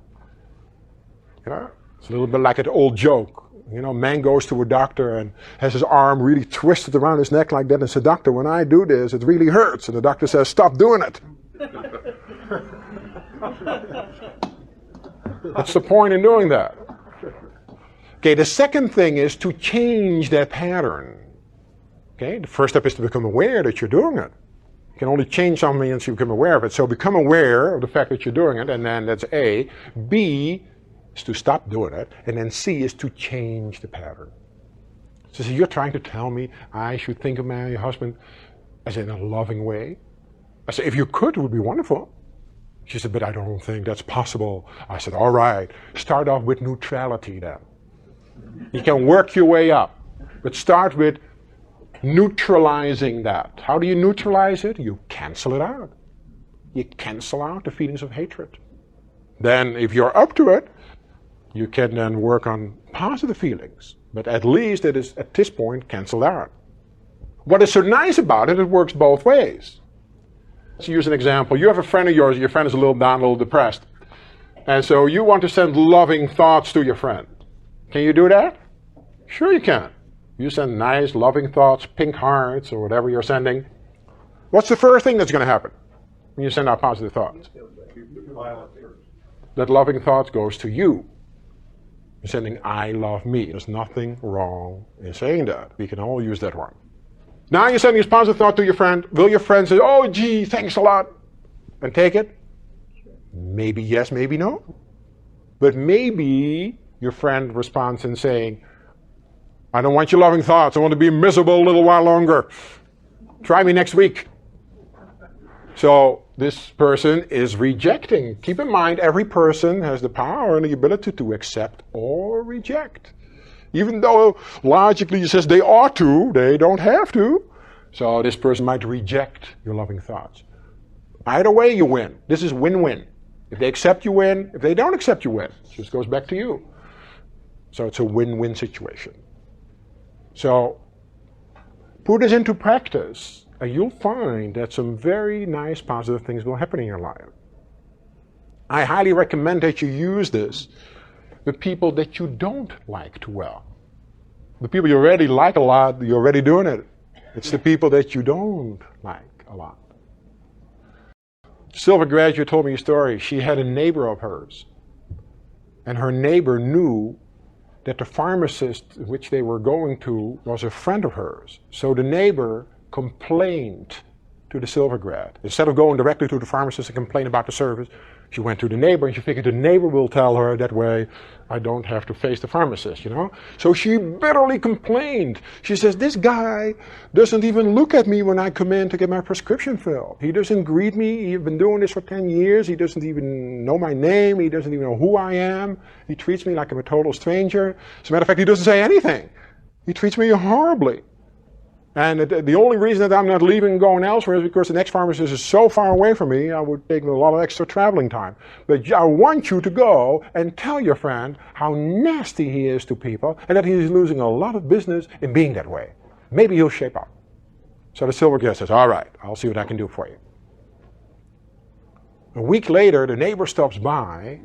You know, it's a little bit like an old joke. You know, man goes to a doctor and has his arm really twisted around his neck like that and says, doctor, when I do this, it really hurts. And the doctor says, stop doing it. What's the point in doing that? Okay, the second thing is to change that pattern. Okay, the first step is to become aware that you're doing it. You can only change something once you become aware of it. So become aware of the fact that you're doing it, and then that's A. B is to stop doing it, and then C is to change the pattern. So you're trying to tell me I should think of my husband as in a loving way? I said, if you could, it would be wonderful. She said, but I don't think that's possible. I said, all right, start off with neutrality then. You can work your way up, but start with neutralizing that. How do you neutralize it? You cancel it out. You cancel out the feelings of hatred. Then if you're up to it, you can then work on positive feelings. But at least it is at this point canceled out. What is so nice about it, it works both ways. Let's use an example. You have a friend of yours, your friend is a little down, a little depressed. And so you want to send loving thoughts to your friend. Can you do that? Sure you can. You send nice, loving thoughts, pink hearts, or whatever you're sending. What's the first thing that's going to happen when you send out positive thoughts? That loving thought goes to you. You're sending, I love me. There's nothing wrong in saying that. We can all use that one. Now you're sending this positive thought to your friend. Will your friend say, oh, gee, thanks a lot, and take it? Maybe yes, maybe no. But maybe your friend responds in saying, I don't want your loving thoughts. I want to be miserable a little while longer. Try me next week. So this person is rejecting. Keep in mind, every person has the power and the ability to accept or reject. Even though logically it says they ought to, they don't have to. So this person might reject your loving thoughts. Either way, you win. This is win-win. If they accept, you win. If they don't accept, you win. It just goes back to you. So it's a win-win situation. So put this into practice, and you'll find that some very nice positive things will happen in your life. I highly recommend that you use this with people that you don't like too well. The people you already like a lot, you're already doing it. It's the people that you don't like a lot. Silva graduate told me a story. She had a neighbor of hers, and her neighbor knew that the pharmacist which they were going to was a friend of hers. So the neighbor complained to the Silva grad. Instead of going directly to the pharmacist and complain about the service, she went to the neighbor and she figured the neighbor will tell her, that way I don't have to face the pharmacist, you know? So she bitterly complained. She says, this guy doesn't even look at me when I come in to get my prescription filled. He doesn't greet me. He's been doing this for 10 years. He doesn't even know my name. He doesn't even know who I am. He treats me like I'm a total stranger. As a matter of fact, he doesn't say anything. He treats me horribly. And the only reason that I'm not leaving and going elsewhere is because the next pharmacist is so far away from me, I would take a lot of extra traveling time. But I want you to go and tell your friend how nasty he is to people and that he's losing a lot of business in being that way. Maybe he'll shape up. So the Silva guy says, all right, I'll see what I can do for you. A week later, the neighbor stops by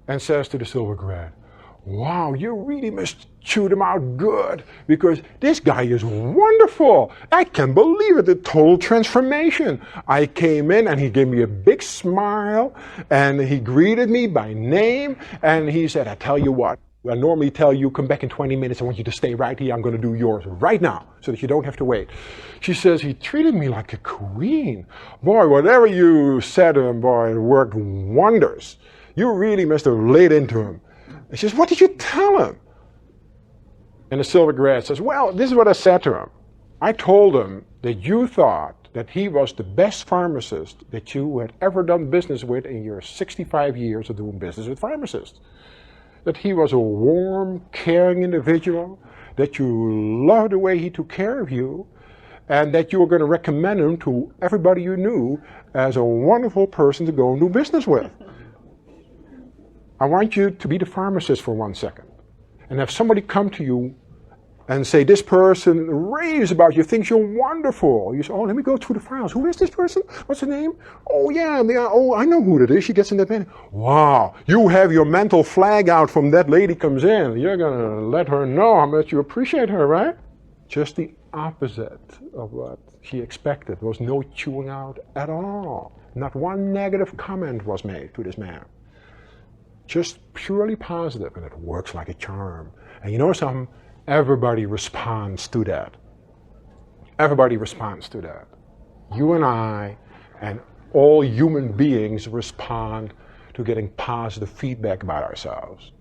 and says to the Silva grad, wow, you really must chew them out good because this guy is wonderful. I can't believe it, the total transformation. I came in and he gave me a big smile and he greeted me by name and he said, I tell you what, I normally tell you, come back in 20 minutes, I want you to stay right here, I'm going to do yours right now, so that you don't have to wait. She says, he treated me like a queen. Boy, whatever you said to him, boy, it worked wonders. You really must have laid into him. And she says, what did you tell him? And the silver grad says, well, this is what I said to him. I told him that you thought that he was the best pharmacist that you had ever done business with in your 65 years of doing business with pharmacists. That he was a warm, caring individual, that you loved the way he took care of you, and that you were going to recommend him to everybody you knew as a wonderful person to go and do business with. I want you to be the pharmacist for 1 second and have somebody come to you and say, this person raves about you, thinks you're wonderful. You say, oh, let me go through the files. Who is this person? What's her name? Oh, yeah, oh, I know who it is. She gets in that van. Wow, you have your mental flag out from that lady comes in. You're going to let her know how much you appreciate her, right? Just the opposite of what she expected. There was no chewing out at all. Not one negative comment was made to this man. Just purely positive, and it works like a charm. And you know something? Everybody responds to that. Everybody responds to that. You and I and all human beings respond to getting positive feedback about ourselves.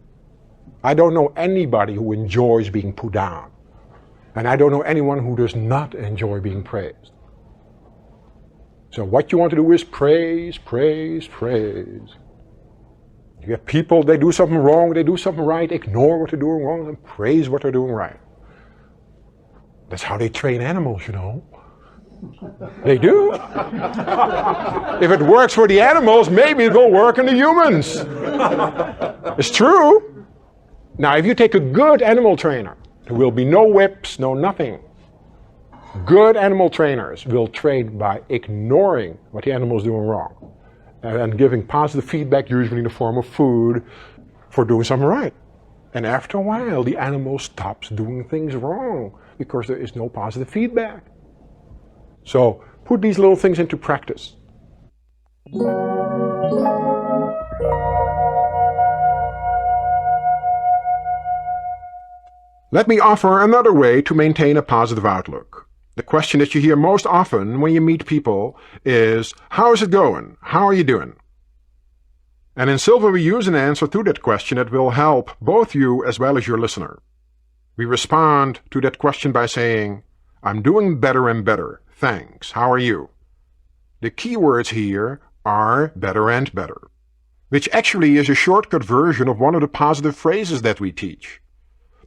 I don't know anybody who enjoys being put down. And I don't know anyone who does not enjoy being praised. So what you want to do is praise, praise, praise. You have people, they do something wrong, they do something right, ignore what they're doing wrong and praise what they're doing right. That's how they train animals, you know. They do. If it works for the animals, maybe it will work in the humans. It's true. Now, if you take a good animal trainer, there will be no whips, no nothing. Good animal trainers will train by ignoring what the animal is doing wrong and giving positive feedback, usually in the form of food, for doing something right. And after a while, the animal stops doing things wrong because there is no positive feedback. So put these little things into practice. Let me offer another way to maintain a positive outlook. The question that you hear most often when you meet people is, how is it going? How are you doing? And in Silve, we use an answer to that question that will help both you as well as your listener. We respond to that question by saying, I'm doing better and better. Thanks. How are you? The key words here are better and better, which actually is a shortcut version of one of the positive phrases that we teach.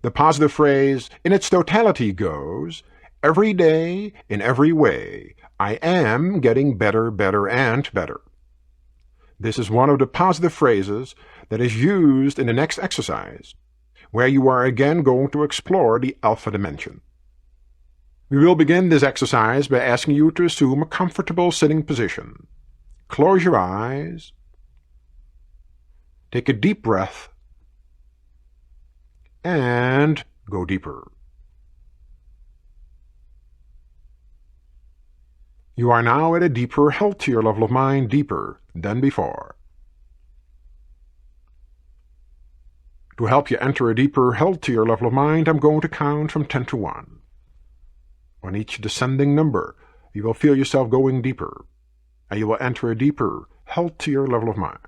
The positive phrase in its totality goes, every day, in every way, I am getting better, better, and better. This is one of the positive phrases that is used in the next exercise, where you are again going to explore the alpha dimension. We will begin this exercise by asking you to assume a comfortable sitting position. Close your eyes. Take a deep breath. And go deeper. You are now at a deeper, healthier level of mind, deeper than before. To help you enter a deeper, healthier level of mind, I'm going to count from 10 to 1. On each descending number, you will feel yourself going deeper, and you will enter a deeper, healthier level of mind.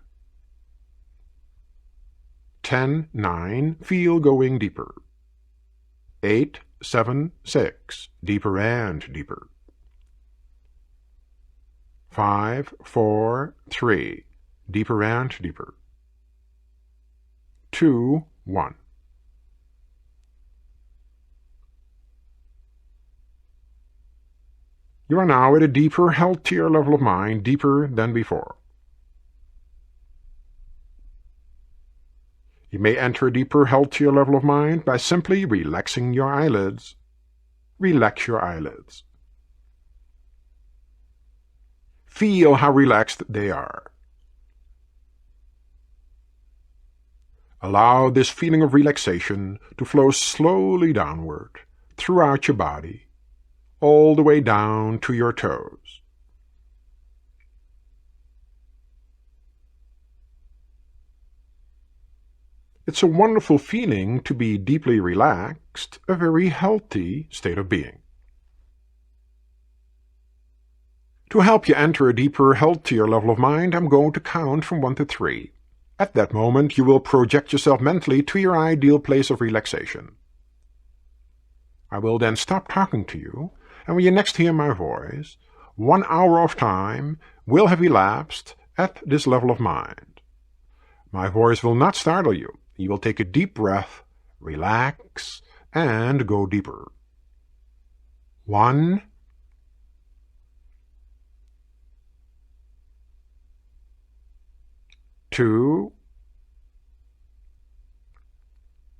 10, 9, feel going deeper. 8, 7, 6, deeper and deeper. 5, 4, 3, deeper and deeper. 2, 1. You are now at a deeper, healthier level of mind, deeper than before. You may enter a deeper, healthier level of mind by simply relaxing your eyelids. Relax your eyelids. Feel how relaxed they are. Allow this feeling of relaxation to flow slowly downward throughout your body, all the way down to your toes. It's a wonderful feeling to be deeply relaxed, a very healthy state of being. To help you enter a deeper, healthier level of mind, I'm going to count from 1 to 3. At that moment, you will project yourself mentally to your ideal place of relaxation. I will then stop talking to you, and when you next hear my voice, 1 hour of time will have elapsed at this level of mind. My voice will not startle you. You will take a deep breath, relax, and go deeper. 1, 2,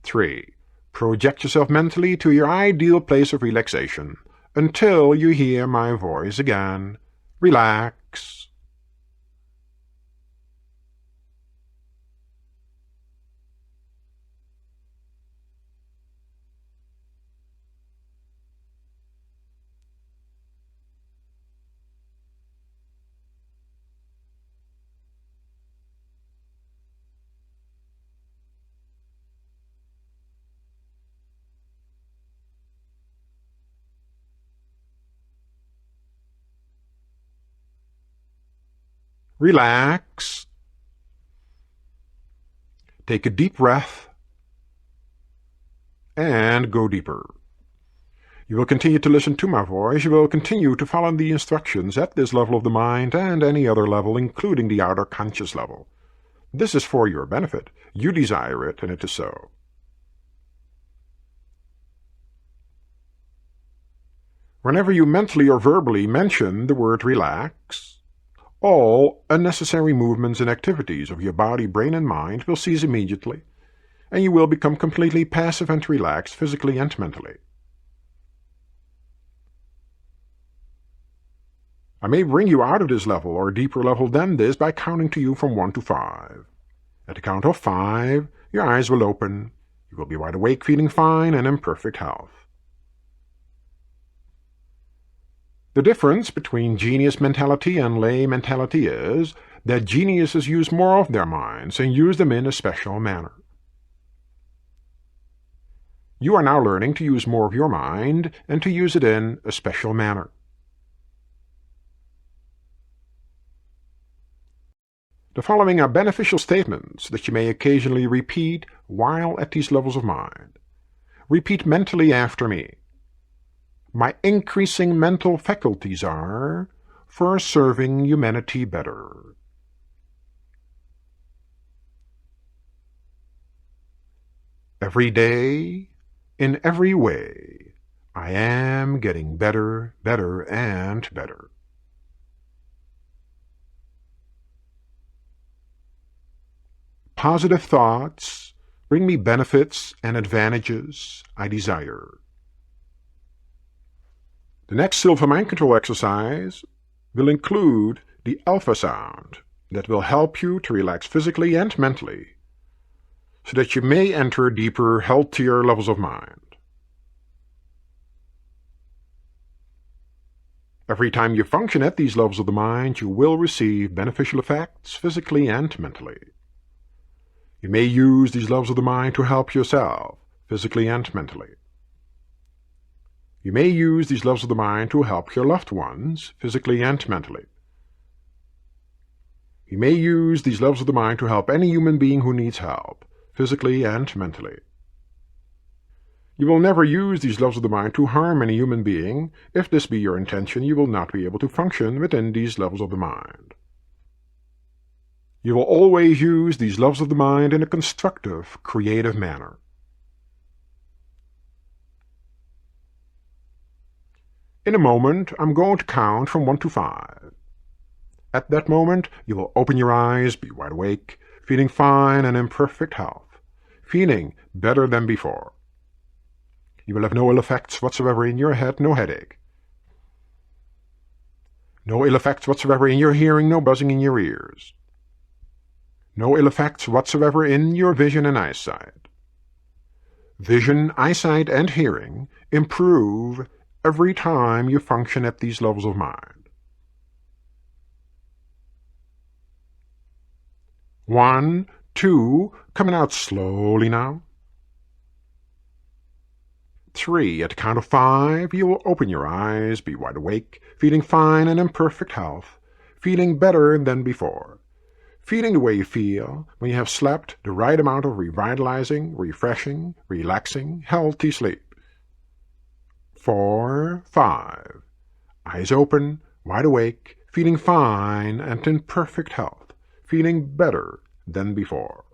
3. Project yourself mentally to your ideal place of relaxation until you hear my voice again. Relax. Relax. Take a deep breath and go deeper. You will continue to listen to my voice. You will continue to follow the instructions at this level of the mind and any other level, including the outer conscious level. This is for your benefit. You desire it, and it is so. Whenever you mentally or verbally mention the word relax, all unnecessary movements and activities of your body, brain, and mind will cease immediately, and you will become completely passive and relaxed physically and mentally. I may bring you out of this level or a deeper level than this by counting to you from 1 to 5. At the count of 5, your eyes will open. You will be wide awake, feeling fine and in perfect health. The difference between genius mentality and lay mentality is that geniuses use more of their minds and use them in a special manner. You are now learning to use more of your mind and to use it in a special manner. The following are beneficial statements that you may occasionally repeat while at these levels of mind. Repeat mentally after me. My increasing mental faculties are for serving humanity better. Every day, in every way, I am getting better, better, and better. Positive thoughts bring me benefits and advantages I desire. The next Silva mind control exercise will include the alpha sound that will help you to relax physically and mentally so that you may enter deeper, healthier levels of mind. Every time you function at these levels of the mind, you will receive beneficial effects physically and mentally. You may use these levels of the mind to help yourself physically and mentally. You may use these levels of the mind to help your loved ones, physically and mentally. You may use these levels of the mind to help any human being who needs help, physically and mentally. You will never use these levels of the mind to harm any human being. If this be your intention, you will not be able to function within these levels of the mind. You will always use these levels of the mind in a constructive, creative manner. In a moment, I'm going to count from 1 to 5. At that moment, you will open your eyes, be wide awake, feeling fine and in perfect health, feeling better than before. You will have no ill effects whatsoever in your head, no headache. No ill effects whatsoever in your hearing, no buzzing in your ears. No ill effects whatsoever in your vision and eyesight. Vision, eyesight, and hearing improve every time you function at these levels of mind. 1, 2, coming out slowly now. 3, at the count of 5, you will open your eyes, be wide awake, feeling fine and in perfect health, feeling better than before, feeling the way you feel when you have slept the right amount of revitalizing, refreshing, relaxing, healthy sleep. 4, 5, eyes open, wide awake, feeling fine and in perfect health, feeling better than before.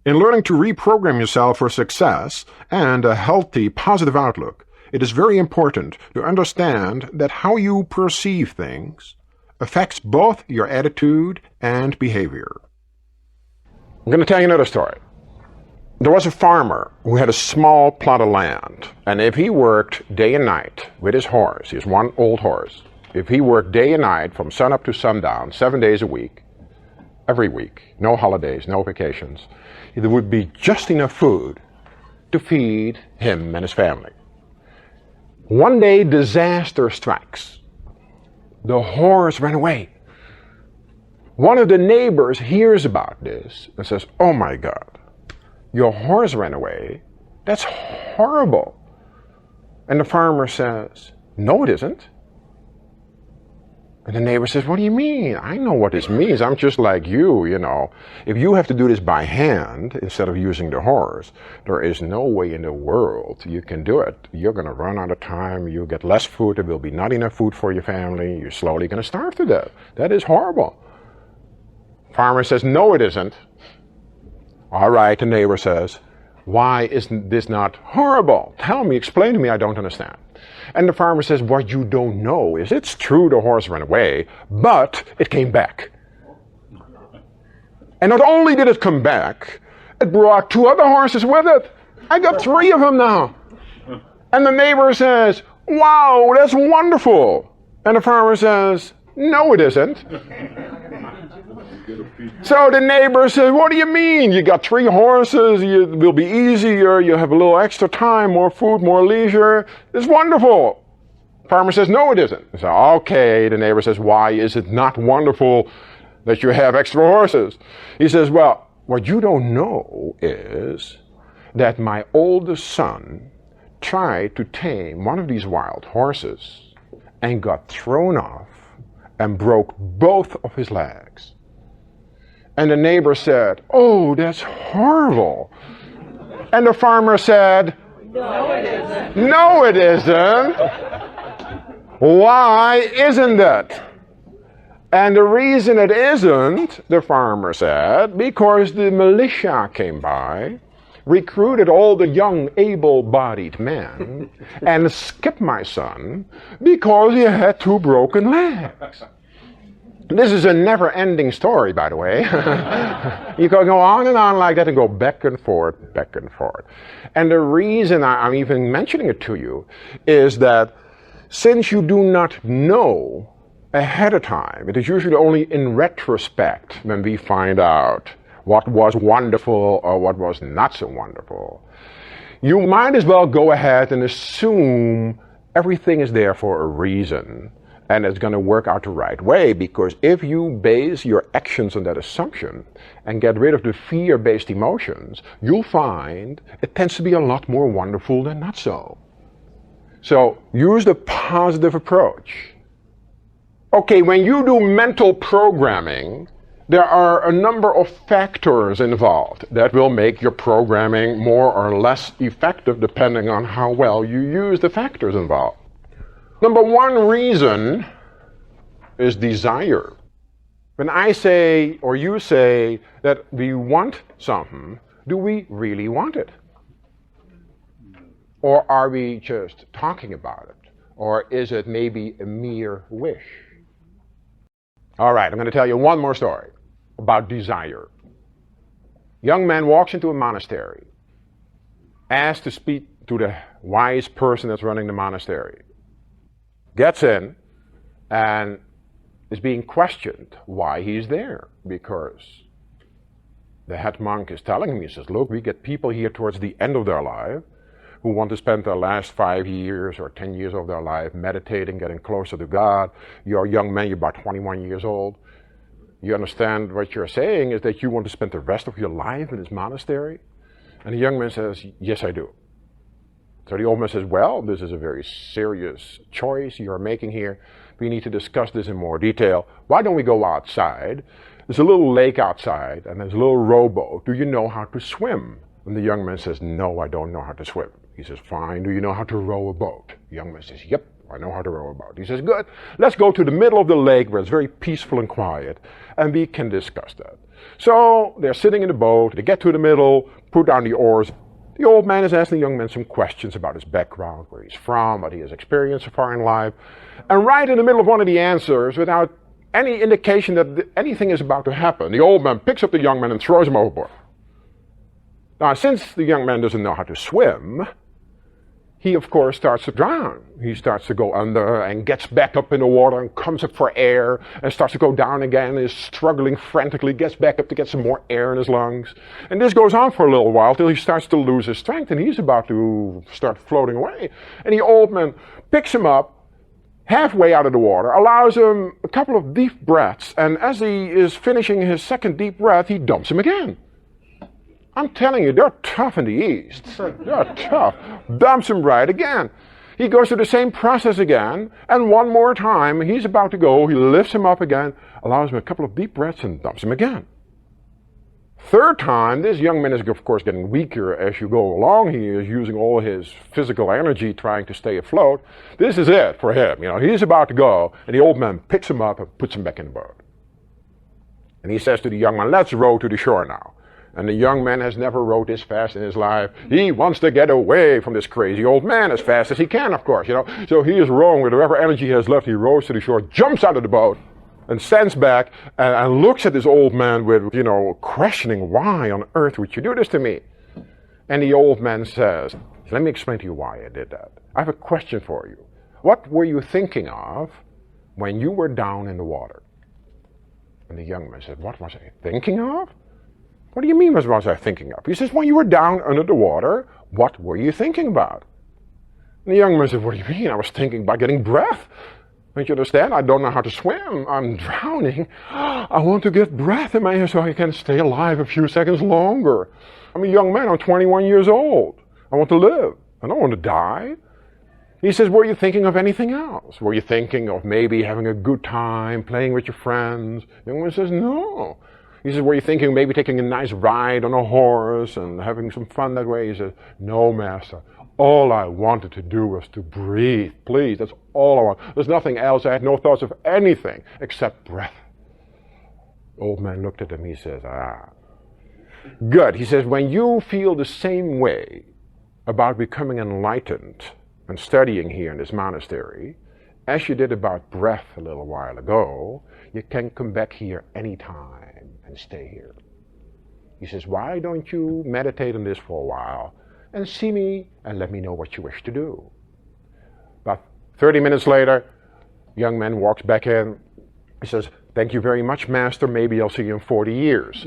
In learning to reprogram yourself for success and a healthy, positive outlook, it is very important to understand that how you perceive things affects both your attitude and behavior. I'm going to tell you another story. There was a farmer who had a small plot of land, and if he worked day and night with his horse, he has one old horse, if he worked day and night from sunup to sundown, 7 days a week, every week, no holidays, no vacations, there would be just enough food to feed him and his family. One day, disaster strikes. The horse ran away. One of the neighbors hears about this and says, "Oh my God, your horse ran away? That's horrible." And the farmer says, "No, it isn't." And the neighbor says, "What do you mean? I know what this means. I'm just like you, you know. If you have to do this by hand instead of using the horse, there is no way in the world you can do it. You're going to run out of time. You get less food. There will be not enough food for your family. You're slowly going to starve to death. That is horrible." Farmer says, "No, it isn't." "All right," the neighbor says, "why isn't this not horrible? Tell me, explain to me, I don't understand." And the farmer says, "What you don't know is it's true the horse ran away, but it came back. And not only did it come back, it brought 2 other horses with it. I got 3 of them now." And the neighbor says, "Wow, that's wonderful." And the farmer says, "No, it isn't." So the neighbor says, "What do you mean? You got 3 horses, it will be easier, you have a little extra time, more food, more leisure. It's wonderful." Farmer says, "No, it isn't." So, okay, the neighbor says, "Why is it not wonderful that you have extra horses?" He says, "Well, what you don't know is that my oldest son tried to tame one of these wild horses and got thrown off and broke both of his legs." And the neighbor said, "Oh, that's horrible." And the farmer said, "No, it isn't." "No, it isn't." "Why isn't it?" And the reason it isn't, the farmer said, because the militia came by, recruited all the young, able-bodied men, and skipped my son because he had 2 broken legs. This is a never-ending story, by the way. You can go on and on like that and go back and forth, back and forth. And the reason I'm even mentioning it to you is that since you do not know ahead of time, it is usually only in retrospect when we find out what was wonderful or what was not so wonderful. You might as well go ahead and assume everything is there for a reason. And it's going to work out the right way, because if you base your actions on that assumption and get rid of the fear-based emotions, you'll find it tends to be a lot more wonderful than not so. So use the positive approach. Okay, when you do mental programming, there are a number of factors involved that will make your programming more or less effective depending on how well you use the factors involved. Number 1 reason is desire. When I say, or you say, that we want something, do we really want it? Or are we just talking about it? Or is it maybe a mere wish? All right, I'm going to tell you one more story about desire. Young man walks into a monastery, asks to speak to the wise person that's running the monastery. Gets in, and is being questioned why he's there, because the head monk is telling him, he says, look, we get people here towards the end of their life who want to spend their last 5 years or 10 years of their life meditating, getting closer to God. You're a young man, you're about 21 years old. You understand what you're saying is that you want to spend the rest of your life in this monastery? And the young man says, yes, I do. So the old man says, well, this is a very serious choice you're making here. We need to discuss this in more detail. Why don't we go outside? There's a little lake outside and there's a little rowboat. Do you know how to swim? And the young man says, no, I don't know how to swim. He says, fine, do you know how to row a boat? The young man says, yep, I know how to row a boat. He says, good, let's go to the middle of the lake where it's very peaceful and quiet, and we can discuss that. So they're sitting in the boat, they get to the middle, put down the oars. The old man is asking the young man some questions about his background, where he's from, what he has experienced so far in life. And right in the middle of one of the answers, without any indication that anything is about to happen, the old man picks up the young man and throws him overboard. Now, since the young man doesn't know how to swim, he of course starts to drown. He starts to go under and gets back up in the water and comes up for air and starts to go down again, is struggling frantically, gets back up to get some more air in his lungs. And this goes on for a little while till he starts to lose his strength and he's about to start floating away. And the old man picks him up halfway out of the water, allows him a couple of deep breaths, and as he is finishing his second deep breath, he dumps him again. I'm telling you, they're tough in the East. They're tough. Dumps him right again. He goes through the same process again, and one more time, he's about to go, he lifts him up again, allows him a couple of deep breaths, and dumps him again. Third time, this young man is of course getting weaker as you go along. He is using all his physical energy trying to stay afloat. This is it for him. He's about to go, and the old man picks him up and puts him back in the boat. And he says to the young man, let's row to the shore now. And the young man has never rowed this fast in his life. He wants to get away from this crazy old man as fast as he can, of course, So he is rowing with whatever energy he has left. He rows to the shore, jumps out of the boat, and stands back and looks at this old man with, questioning, why on earth would you do this to me? And the old man says, let me explain to you why I did that. I have a question for you. What were you thinking of when you were down in the water? And the young man said, what was I thinking of? What do you mean, what was I thinking of? He says, when you were down under the water, what were you thinking about? And the young man said, what do you mean? I was thinking about getting breath. Don't you understand? I don't know how to swim. I'm drowning. I want to get breath in my ear so I can stay alive a few seconds longer. I'm a young man. I'm 21 years old. I want to live. I don't want to die. He says, were you thinking of anything else? Were you thinking of maybe having a good time, playing with your friends? The young man says, no. He says, were you thinking of maybe taking a nice ride on a horse and having some fun that way? He says, no, master. All I wanted to do was to breathe. Please, that's all I want. There's nothing else. I had no thoughts of anything except breath. The old man looked at him. He says, good. He says, when you feel the same way about becoming enlightened and studying here in this monastery, as you did about breath a little while ago, you can come back here anytime and stay here. He says, why don't you meditate on this for a while and see me and let me know what you wish to do? About 30 minutes later, young man walks back in. He says, thank you very much, master. Maybe I'll see you in 40 years.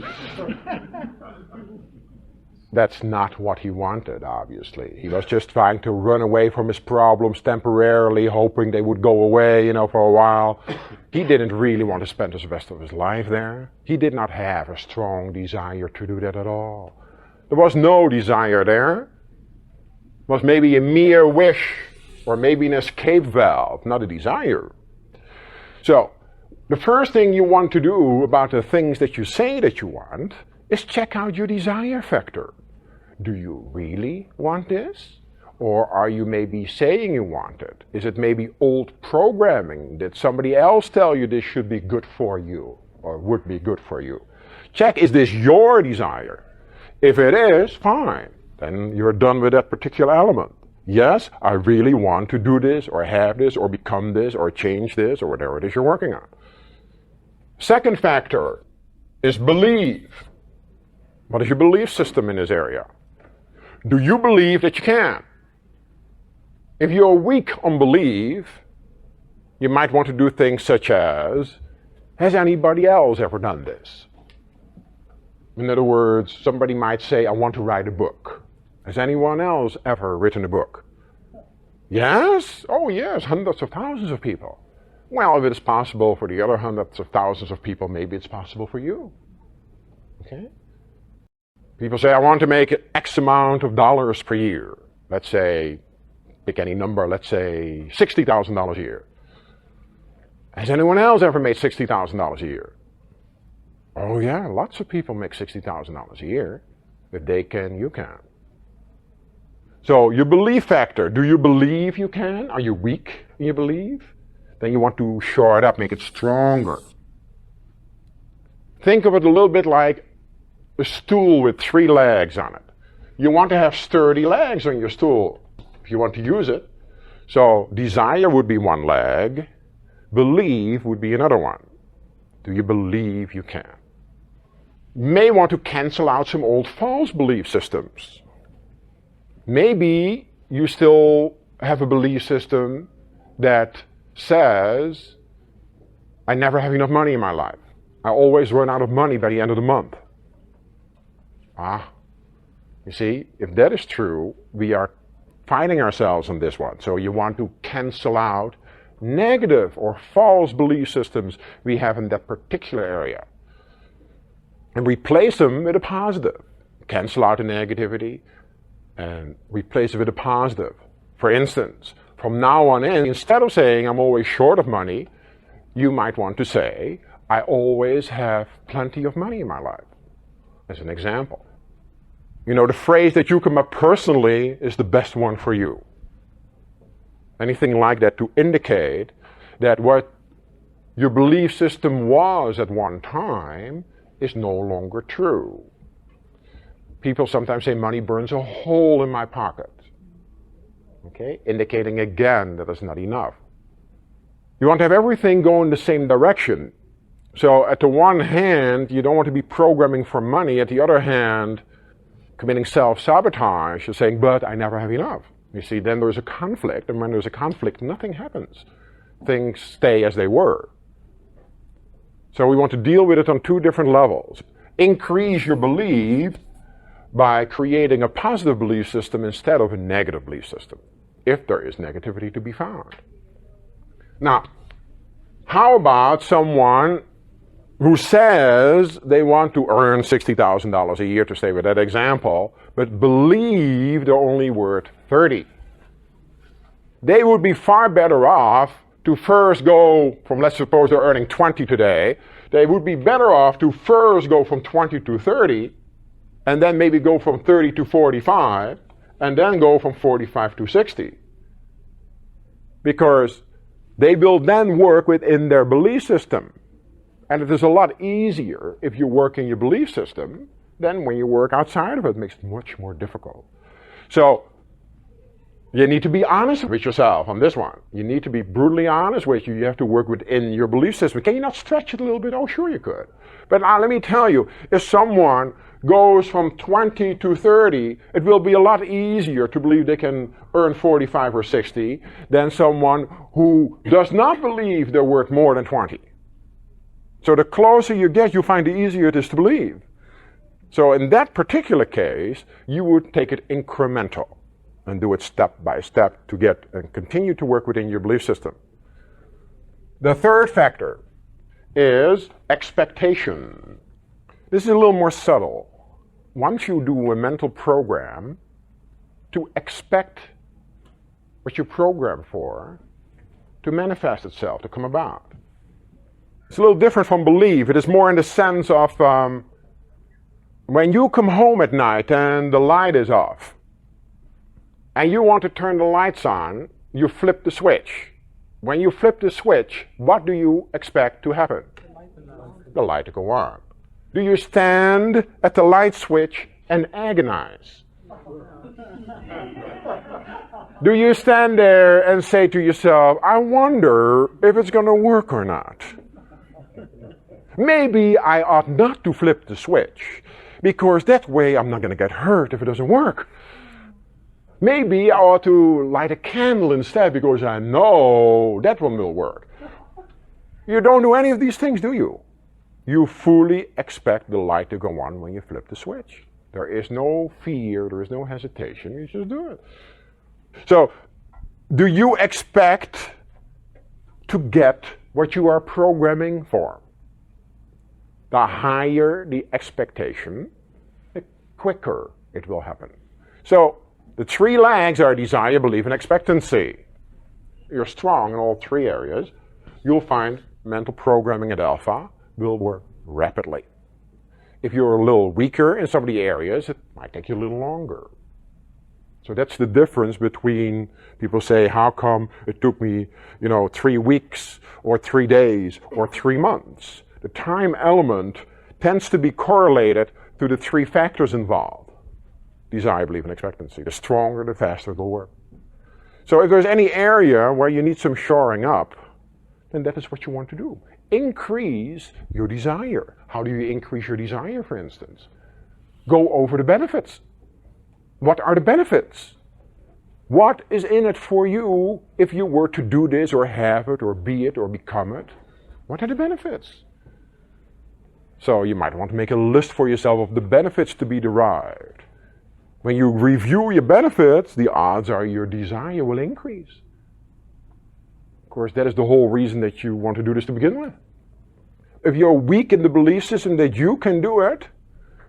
That's not what he wanted, obviously. He was just trying to run away from his problems temporarily, hoping they would go away, for a while. He didn't really want to spend the rest of his life there. He did not have a strong desire to do that at all. There was no desire there. It was maybe a mere wish, or maybe an escape valve, not a desire. So, the first thing you want to do about the things that you say that you want is check out your desire factor. Do you really want this? Or are you maybe saying you want it? Is it maybe old programming? Did somebody else tell you this should be good for you or would be good for you? Check, is this your desire? If it is, fine. Then you're done with that particular element. Yes, I really want to do this or have this or become this or change this or whatever it is you're working on. Second factor is belief. What is your belief system in this area? Do you believe that you can? If you're weak on belief, You might want to do things such as, has anybody else ever done this? In other words, somebody might say, I want to write a book. Has anyone else ever written a book? Yes? Oh yes, hundreds of thousands of people. Well, if it is possible for the other hundreds of thousands of people, maybe it's possible for you. Okay? People say, I want to make X amount of dollars per year. Let's say, pick any number, let's say $60,000 a year. Has anyone else ever made $60,000 a year? Oh yeah, lots of people make $60,000 a year. If they can, you can. So your belief factor, do you believe you can? Are you weak in your belief? Then you want to shore it up, make it stronger. Think of it a little bit like a stool with 3 legs on it. You want to have sturdy legs on your stool if you want to use it. So desire would be one leg, believe would be another one. Do you believe you can? You may want to cancel out some old false belief systems. Maybe you still have a belief system that says, I never have enough money in my life. I always run out of money by the end of the month. You see, if that is true, we are fighting ourselves on this one. So you want to cancel out negative or false belief systems we have in that particular area and replace them with a positive. Cancel out the negativity and replace it with a positive. For instance, from now on in, instead of saying I'm always short of money, you might want to say I always have plenty of money in my life, as an example. You know, the phrase that you come up personally is the best one for you. Anything like that to indicate that what your belief system was at one time is no longer true. People sometimes say money burns a hole in my pocket. Okay, indicating again that it's not enough. You want to have everything go in the same direction. So at the one hand, you don't want to be programming for money. At the other hand, committing self-sabotage, you're saying, but I never have enough. You see, then there's a conflict, and when there's a conflict, nothing happens. Things stay as they were. So we want to deal with it on 2 different levels. Increase your belief by creating a positive belief system instead of a negative belief system, if there is negativity to be found. Now, how about someone who says they want to earn $60,000 a year, to stay with that example, but believe they're only worth 30? They would be far better off to first go from, let's suppose they're earning 20 today, they would be better off to first go from 20 to 30, and then maybe go from 30 to 45, and then go from 45 to 60. Because they will then work within their belief system. And it is a lot easier if you work in your belief system than when you work outside of it. It makes it much more difficult. So you need to be honest with yourself on this one. You need to be brutally honest with you. You have to work within your belief system. Can you not stretch it a little bit? Oh, sure you could. But now let me tell you, if someone goes from 20 to 30, it will be a lot easier to believe they can earn 45 or 60 than someone who does not believe they're worth more than 20. So the closer you get, you find the easier it is to believe. So in that particular case, you would take it incremental and do it step by step to get and continue to work within your belief system. The third factor is expectation. This is a little more subtle. Once you do a mental program to expect what you programmed for to manifest itself, to come about. It's a little different from belief. It is more in the sense of when you come home at night and the light is off and you want to turn the lights on, you flip the switch. When you flip the switch, what do you expect to happen? The light to go on. Do you stand at the light switch and agonize? Do you stand there and say to yourself, I wonder if it's going to work or not? Maybe I ought not to flip the switch, because that way I'm not going to get hurt if it doesn't work. Maybe I ought to light a candle instead because I know that one will work. You don't do any of these things, do you? You fully expect the light to go on when you flip the switch. There is no fear, there is no hesitation, you just do it. So, do you expect to get what you are programming for? The higher the expectation, the quicker it will happen. So, the three legs are desire, belief, and expectancy. You're strong in all three areas. You'll find mental programming at alpha will work rapidly. If you're a little weaker in some of the areas, it might take you a little longer. So that's the difference between people say, how come it took me, 3 weeks or 3 days or 3 months? The time element tends to be correlated to the three factors involved. Desire, belief, and expectancy. The stronger, the faster it will work. So if there's any area where you need some shoring up, then that is what you want to do. Increase your desire. How do you increase your desire, for instance? Go over the benefits. What are the benefits? What is in it for you if you were to do this or have it or be it or become it? What are the benefits? So you might want to make a list for yourself of the benefits to be derived. When you review your benefits, the odds are your desire will increase. Of course, that is the whole reason that you want to do this to begin with. If you're weak in the belief system that you can do it,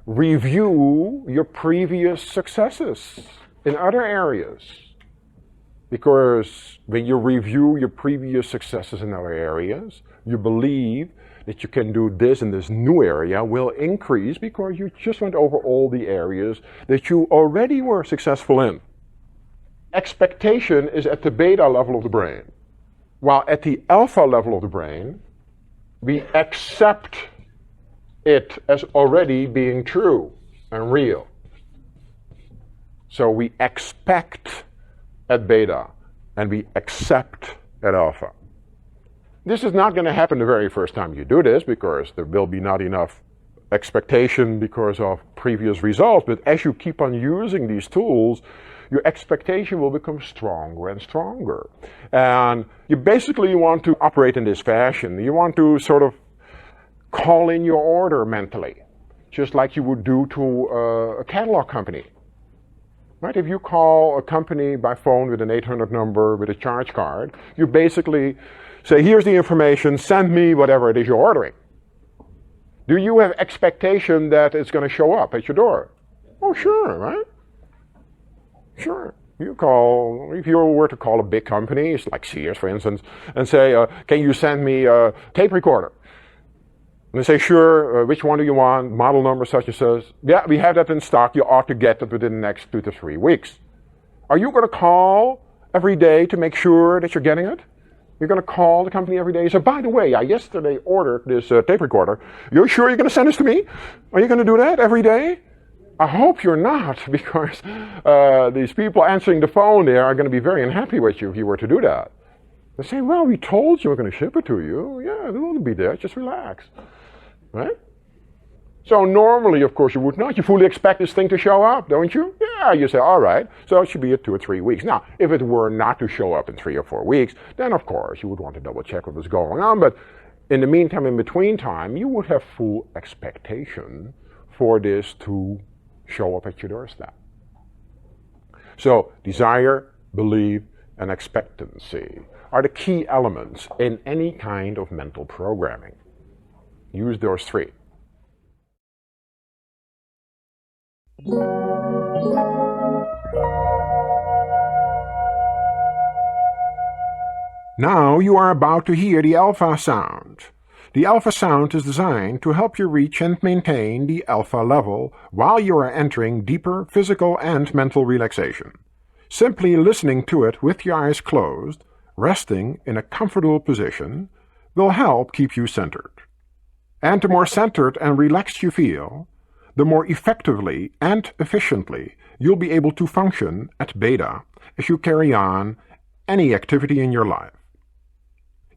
review your previous successes in other areas. Because when you review your previous successes in other areas, you believe that you can do this in this new area will increase because you just went over all the areas that you already were successful in. Expectation is at the beta level of the brain, while at the alpha level of the brain, we accept it as already being true and real. So we expect at beta and we accept at alpha. This is not going to happen the very first time you do this because there will be not enough expectation because of previous results, but as you keep on using these tools, your expectation will become stronger and stronger. And you basically want to operate in this fashion. You want to sort of call in your order mentally, just like you would do to a catalog company. Right? If you call a company by phone with an 800 number with a charge card, you basically say, here's the information, send me whatever it is you're ordering. Do you have expectation that it's going to show up at your door? Oh, sure, right? Sure. If you were to call a big company, like Sears, for instance, and say, can you send me a tape recorder? And they say, sure, which one do you want? Model number such and such. Yeah, we have that in stock. You ought to get it within the next 2 to 3 weeks. Are you going to call every day to make sure that you're getting it? You're going to call the company every day and say, by the way, I yesterday ordered this tape recorder. You're sure you're going to send this to me? Are you going to do that every day? I hope you're not, because these people answering the phone there are going to be very unhappy with you if you were to do that. They say, well, we told you we're going to ship it to you. Yeah, it will be there. Just relax. Right? So normally, of course, you would not. You fully expect this thing to show up, don't you? Yeah, you say, all right, so it should be at 2 or 3 weeks. Now, if it were not to show up in 3 or 4 weeks, then of course you would want to double check what was going on. But in the meantime, in between time, you would have full expectation for this to show up at your doorstep. So, desire, belief, and expectancy are the key elements in any kind of mental programming. Use those three. Now you are about to hear the alpha sound. The alpha sound is designed to help you reach and maintain the alpha level while you are entering deeper physical and mental relaxation. Simply listening to it with your eyes closed, resting in a comfortable position, will help keep you centered. And the more centered and relaxed you feel, the more effectively and efficiently you'll be able to function at beta as you carry on any activity in your life.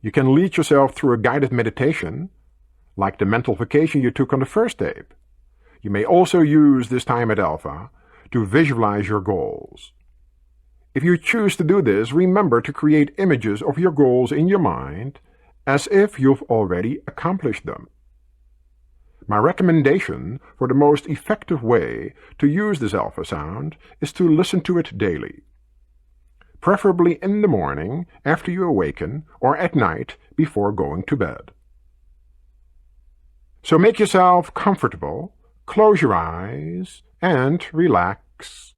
You can lead yourself through a guided meditation, like the mental vacation you took on the first tape. You may also use this time at alpha to visualize your goals. If you choose to do this, remember to create images of your goals in your mind as if you've already accomplished them. My recommendation for the most effective way to use this alpha sound is to listen to it daily, preferably in the morning after you awaken or at night before going to bed. So make yourself comfortable, close your eyes, and relax.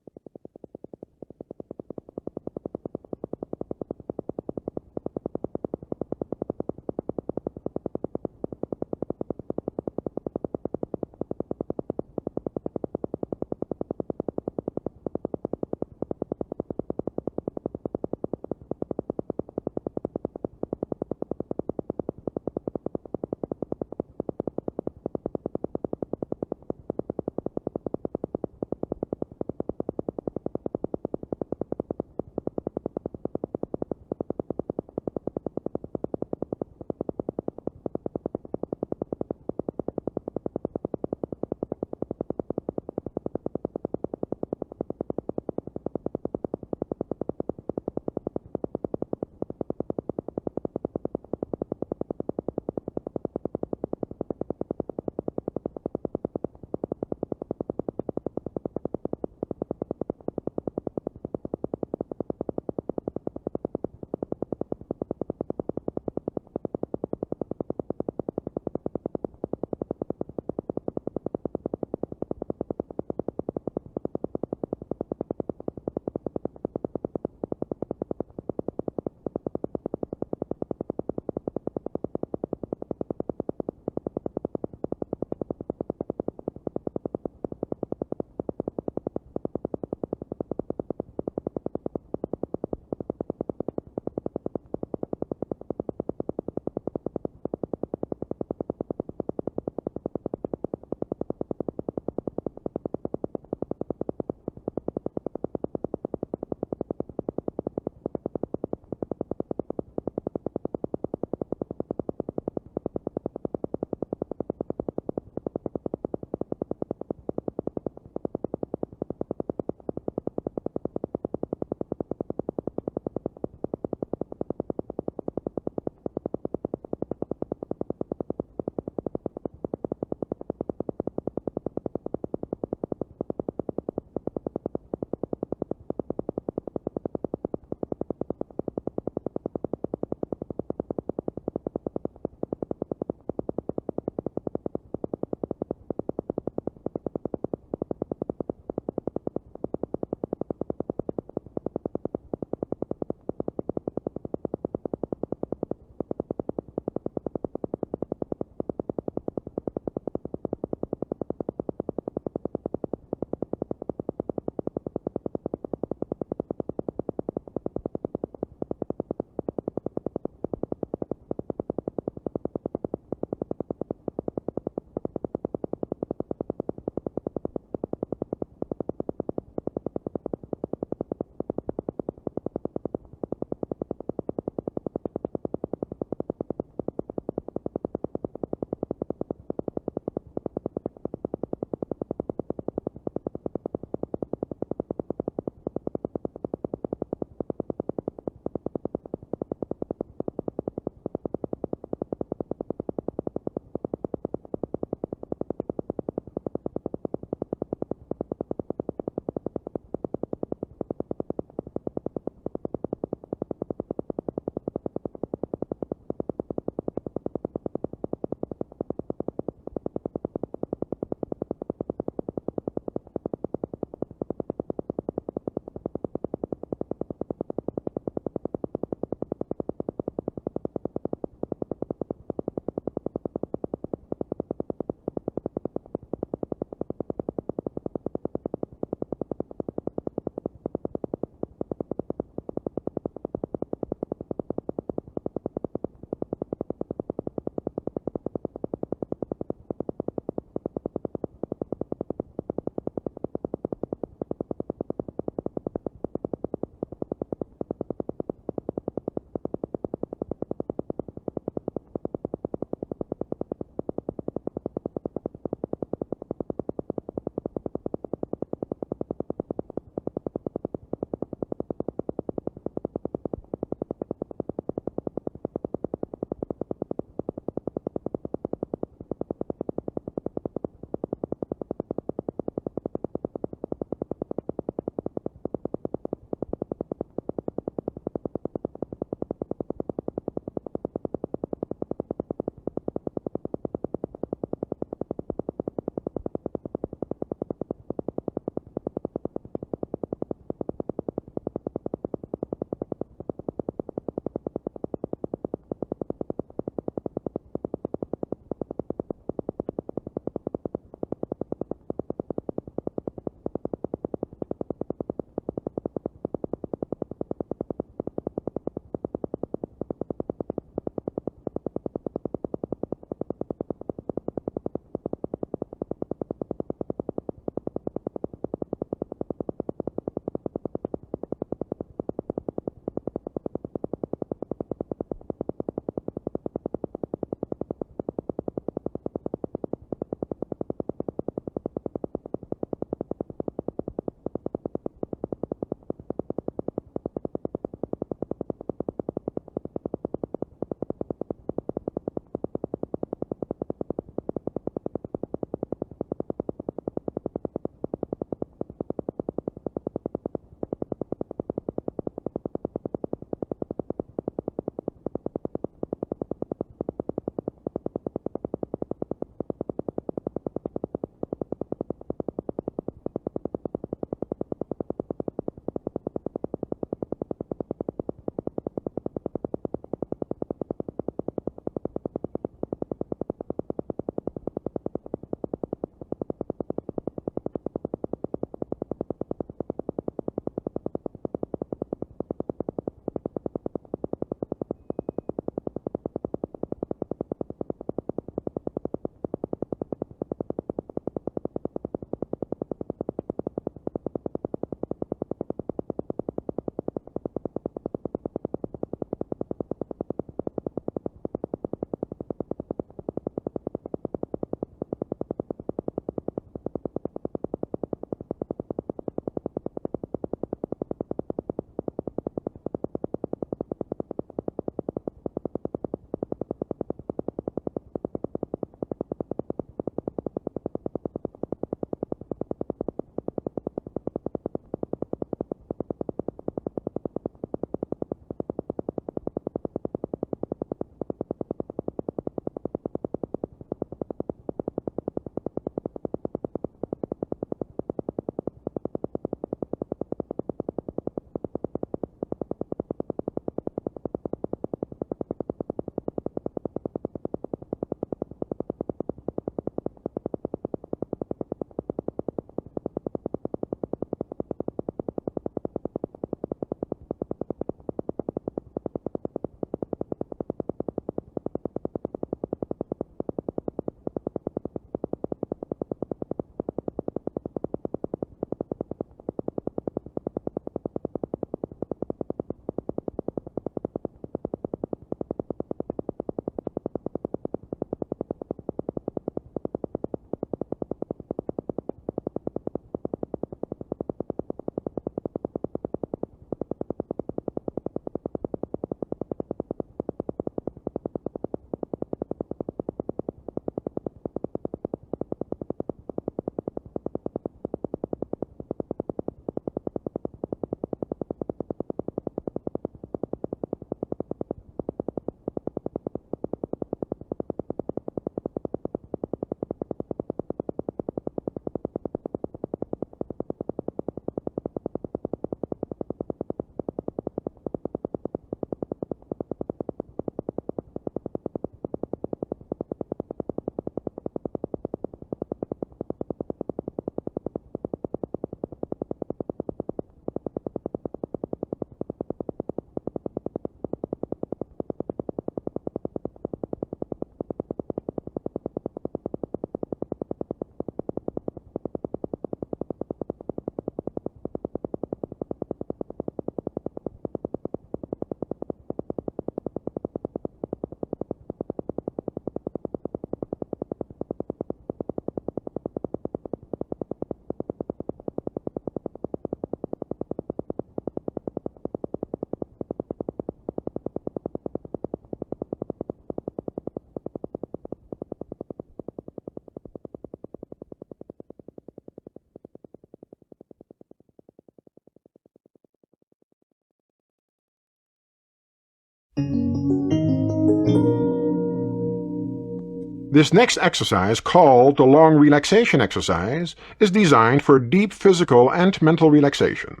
This next exercise, called the long relaxation exercise, is designed for deep physical and mental relaxation,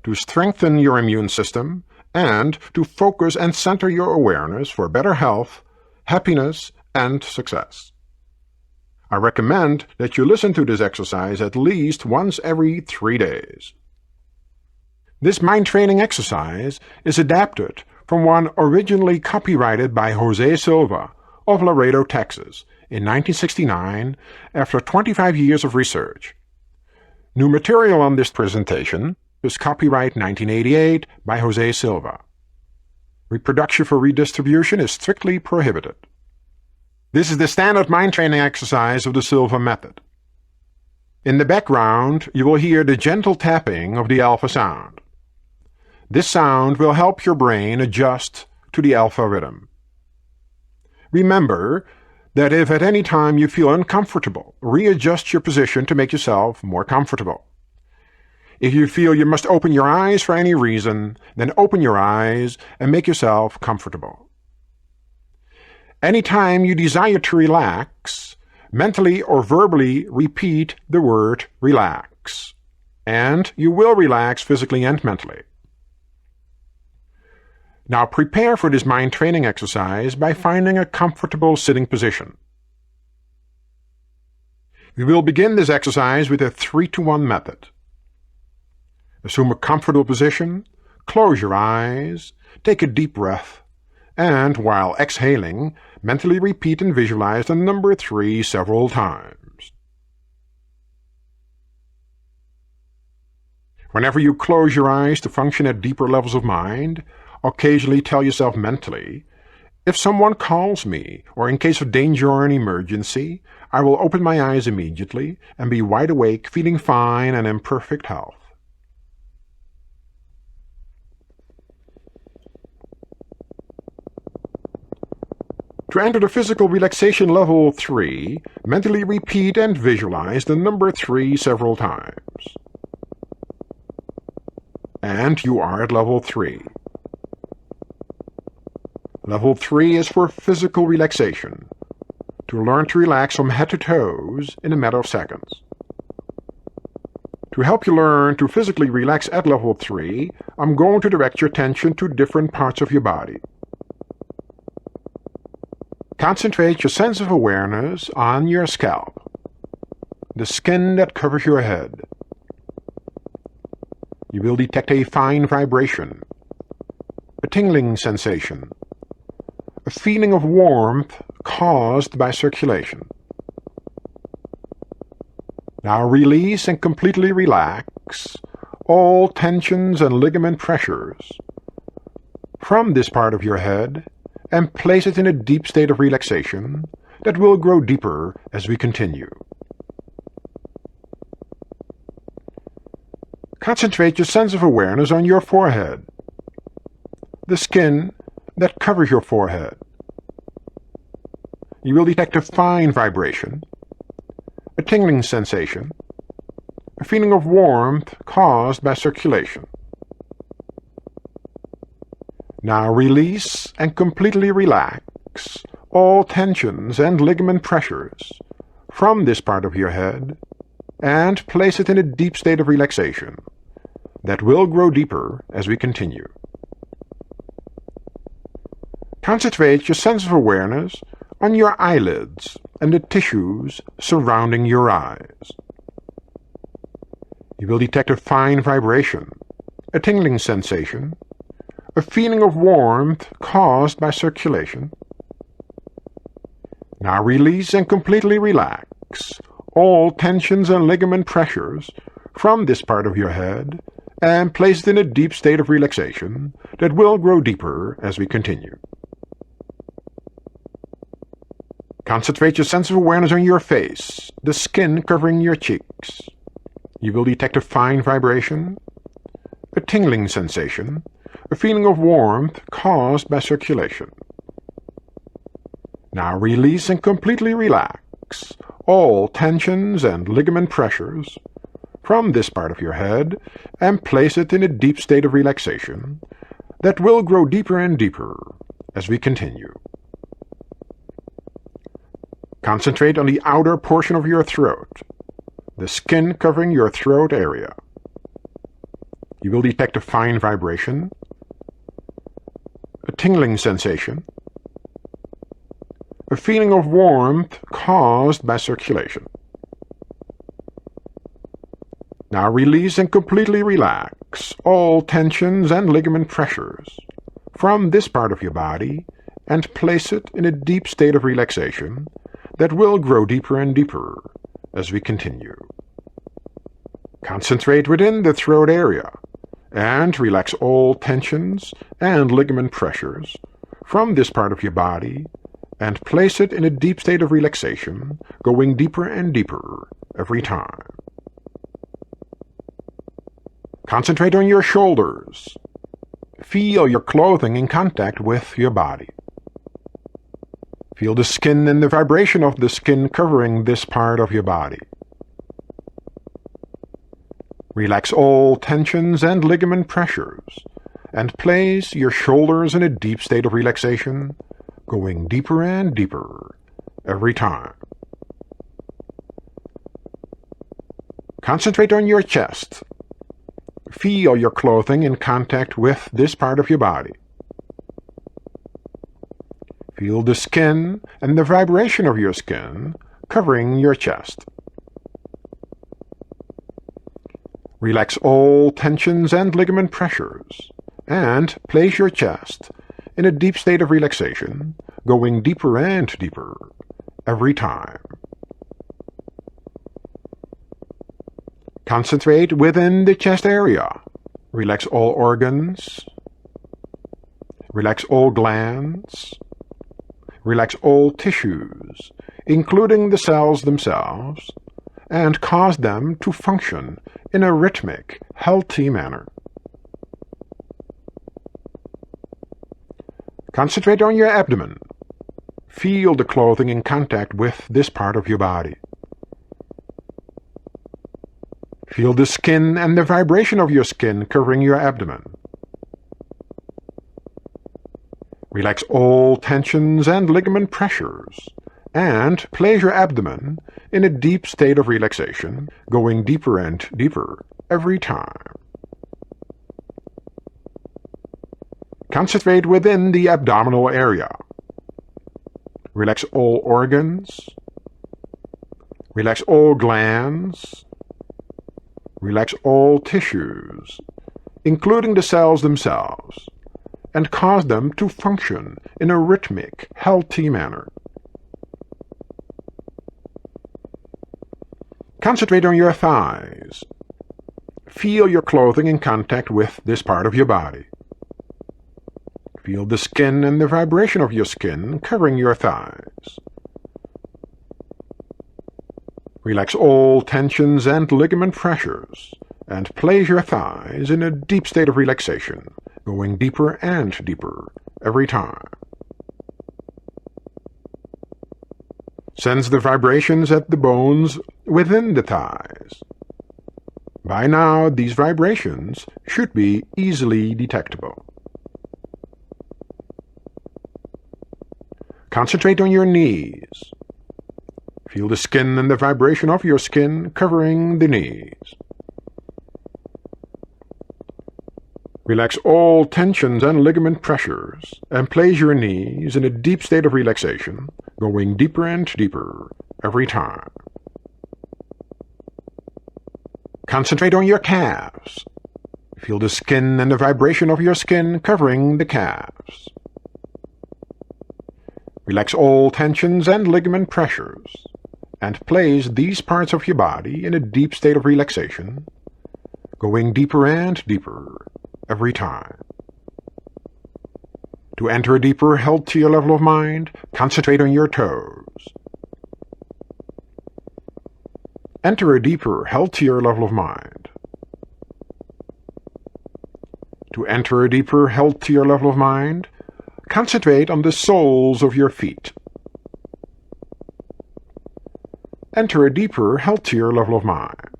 to strengthen your immune system, and to focus and center your awareness for better health, happiness, and success. I recommend that you listen to this exercise at least once every 3 days. This mind training exercise is adapted from one originally copyrighted by Jose Silva of Laredo, Texas, in 1969 after 25 years of research. New material on this presentation is copyright 1988 by Jose Silva. Reproduction for redistribution is strictly prohibited. This is the standard mind training exercise of the Silva method. In the background, you will hear the gentle tapping of the alpha sound. This sound will help your brain adjust to the alpha rhythm. Remember that if at any time you feel uncomfortable, readjust your position to make yourself more comfortable. If you feel you must open your eyes for any reason, then open your eyes and make yourself comfortable. Anytime you desire to relax, mentally or verbally repeat the word relax, and you will relax physically and mentally. Now prepare for this mind training exercise by finding a comfortable sitting position. We will begin this exercise with a 3-to-1 method. Assume a comfortable position, close your eyes, take a deep breath, and while exhaling, mentally repeat and visualize the number 3 several times. Whenever you close your eyes to function at deeper levels of mind, occasionally tell yourself mentally, "If someone calls me, or in case of danger or an emergency, I will open my eyes immediately and be wide awake, feeling fine and in perfect health." To enter the physical relaxation level 3, mentally repeat and visualize the number 3 several times. And you are at level 3. Level 3 is for physical relaxation, to learn to relax from head to toes in a matter of seconds. To help you learn to physically relax at level 3, I'm going to direct your attention to different parts of your body. Concentrate your sense of awareness on your scalp, the skin that covers your head. You will detect a fine vibration, a tingling sensation, a feeling of warmth caused by circulation. Now release and completely relax all tensions and ligament pressures from this part of your head and place it in a deep state of relaxation that will grow deeper as we continue. Concentrate your sense of awareness on your forehead, the skin that covers your forehead. You will detect a fine vibration, a tingling sensation, a feeling of warmth caused by circulation. Now release and completely relax all tensions and ligament pressures from this part of your head and place it in a deep state of relaxation that will grow deeper as we continue. Concentrate your sense of awareness on your eyelids and the tissues surrounding your eyes. You will detect a fine vibration, a tingling sensation, a feeling of warmth caused by circulation. Now release and completely relax all tensions and ligament pressures from this part of your head and place it in a deep state of relaxation that will grow deeper as we continue. Concentrate your sense of awareness on your face, the skin covering your cheeks. You will detect a fine vibration, a tingling sensation, a feeling of warmth caused by circulation. Now release and completely relax all tensions and ligament pressures from this part of your head and place it in a deep state of relaxation that will grow deeper and deeper as we continue. Concentrate on the outer portion of your throat, the skin covering your throat area. You will detect a fine vibration, a tingling sensation, a feeling of warmth caused by circulation. Now release and completely relax all tensions and ligament pressures from this part of your body and place it in a deep state of relaxation that will grow deeper and deeper as we continue. Concentrate within the throat area and relax all tensions and ligament pressures from this part of your body and place it in a deep state of relaxation, going deeper and deeper every time. Concentrate on your shoulders. Feel your clothing in contact with your body. Feel the skin and the vibration of the skin covering this part of your body. Relax all tensions and ligament pressures and place your shoulders in a deep state of relaxation, going deeper and deeper every time. Concentrate on your chest. Feel your clothing in contact with this part of your body. Feel the skin and the vibration of your skin covering your chest. Relax all tensions and ligament pressures and place your chest in a deep state of relaxation, going deeper and deeper every time. Concentrate within the chest area. Relax all organs. Relax all glands. Relax all tissues, including the cells themselves, and cause them to function in a rhythmic, healthy manner. Concentrate on your abdomen. Feel the clothing in contact with this part of your body. Feel the skin and the vibration of your skin covering your abdomen. Relax all tensions and ligament pressures and place your abdomen in a deep state of relaxation, going deeper and deeper every time. Concentrate within the abdominal area. Relax all organs. Relax all glands. Relax all tissues, including the cells themselves, and cause them to function in a rhythmic, healthy manner. Concentrate on your thighs. Feel your clothing in contact with this part of your body. Feel the skin and the vibration of your skin covering your thighs. Relax all tensions and ligament pressures and place your thighs in a deep state of relaxation, going deeper and deeper every time. Sense the vibrations at the bones within the thighs. By now, these vibrations should be easily detectable. Concentrate on your knees. Feel the skin and the vibration of your skin covering the knees. Relax all tensions and ligament pressures and place your knees in a deep state of relaxation, going deeper and deeper every time. Concentrate on your calves. Feel the skin and the vibration of your skin covering the calves. Relax all tensions and ligament pressures and place these parts of your body in a deep state of relaxation, going deeper and deeper every time. To enter a deeper, healthier level of mind, concentrate on your toes. Enter a deeper, healthier level of mind. To enter a deeper, healthier level of mind, concentrate on the soles of your feet. Enter a deeper, healthier level of mind.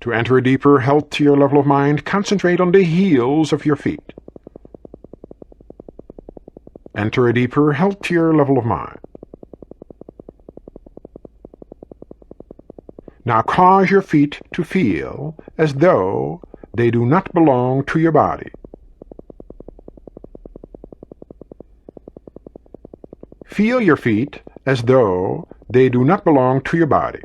To enter a deeper, healthier level of mind, concentrate on the heels of your feet. Enter a deeper, healthier level of mind. Now cause your feet to feel as though they do not belong to your body. Feel your feet as though they do not belong to your body.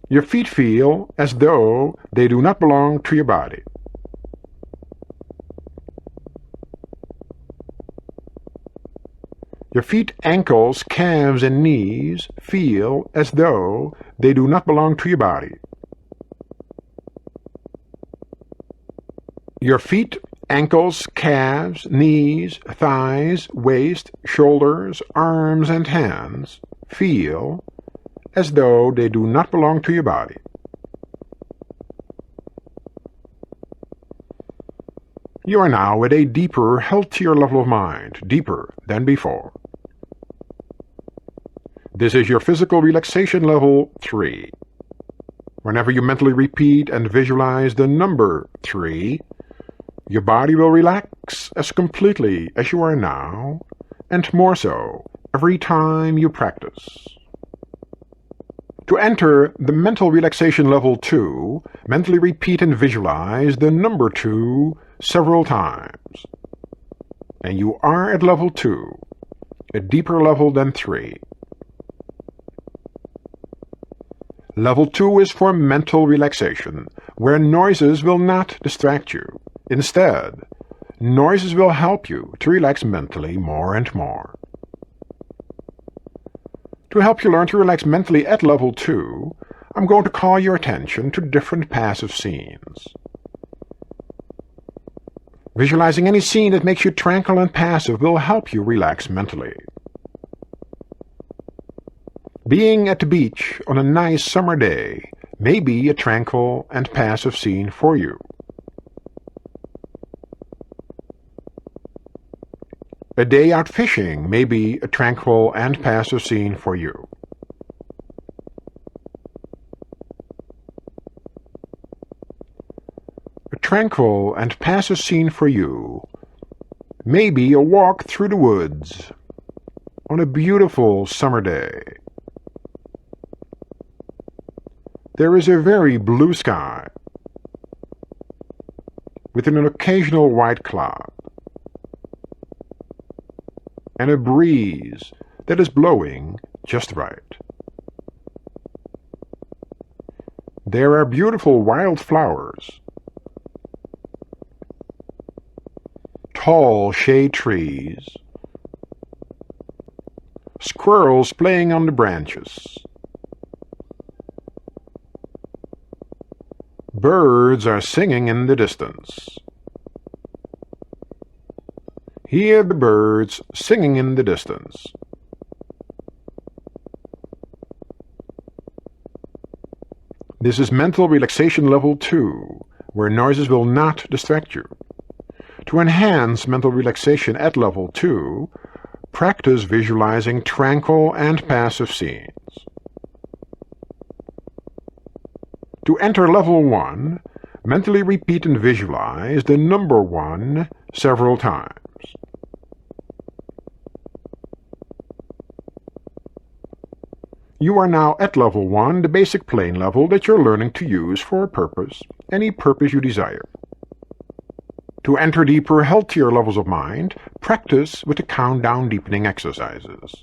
Your feet feel as though they do not belong to your body. Your feet, ankles, calves, and knees feel as though they do not belong to your body. Your feet, ankles, calves, knees, thighs, waist, shoulders, arms, and hands feel as though they do not belong to your body. You are now at a deeper, healthier level of mind, deeper than before. This is your physical relaxation level 3. Whenever you mentally repeat and visualize the number 3, your body will relax as completely as you are now, and more so every time you practice. To enter the mental relaxation level 2, mentally repeat and visualize the number 2 several times. And you are at level 2, a deeper level than 3. Level 2 is for mental relaxation, where noises will not distract you. Instead, noises will help you to relax mentally more and more. To help you learn to relax mentally at level 2, I'm going to call your attention to different passive scenes. Visualizing any scene that makes you tranquil and passive will help you relax mentally. Being at the beach on a nice summer day may be a tranquil and passive scene for you. A day out fishing may be a tranquil and passive scene for you. A tranquil and passive scene for you may be a walk through the woods on a beautiful summer day. There is a very blue sky with an occasional white cloud, and a breeze that is blowing just right. There are beautiful wild flowers, tall shade trees, squirrels playing on the branches. Birds are singing in the distance. Hear the birds singing in the distance. This is mental relaxation level 2, where noises will not distract you. To enhance mental relaxation at level 2, practice visualizing tranquil and passive scenes. To enter level 1, mentally repeat and visualize the number 1 several times. You are now at level 1, the basic plane level that you're learning to use for a purpose, any purpose you desire. To enter deeper, healthier levels of mind, practice with the countdown deepening exercises.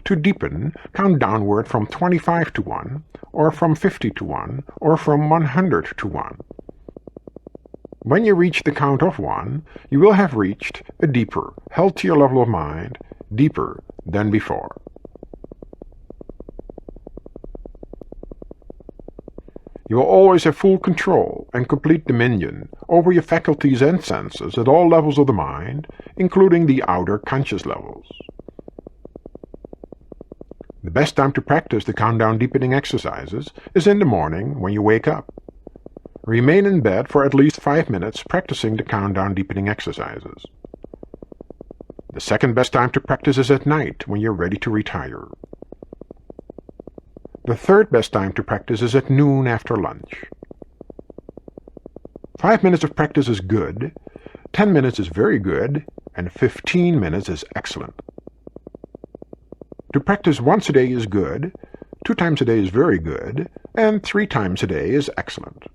To deepen, count downward from 25 to 1, or from 50 to 1, or from 100 to 1. When you reach the count of 1, you will have reached a deeper, healthier level of mind, deeper than before. You will always have full control and complete dominion over your faculties and senses at all levels of the mind, including the outer conscious levels. The best time to practice the countdown deepening exercises is in the morning when you wake up. Remain in bed for at least 5 minutes practicing the countdown deepening exercises. The second best time to practice is at night when you're ready to retire. The third best time to practice is at noon after lunch. 5 minutes of practice is good, 10 minutes is very good, and 15 minutes is excellent. To practice once a day is good, 2 times a day is very good, and 3 times a day is excellent.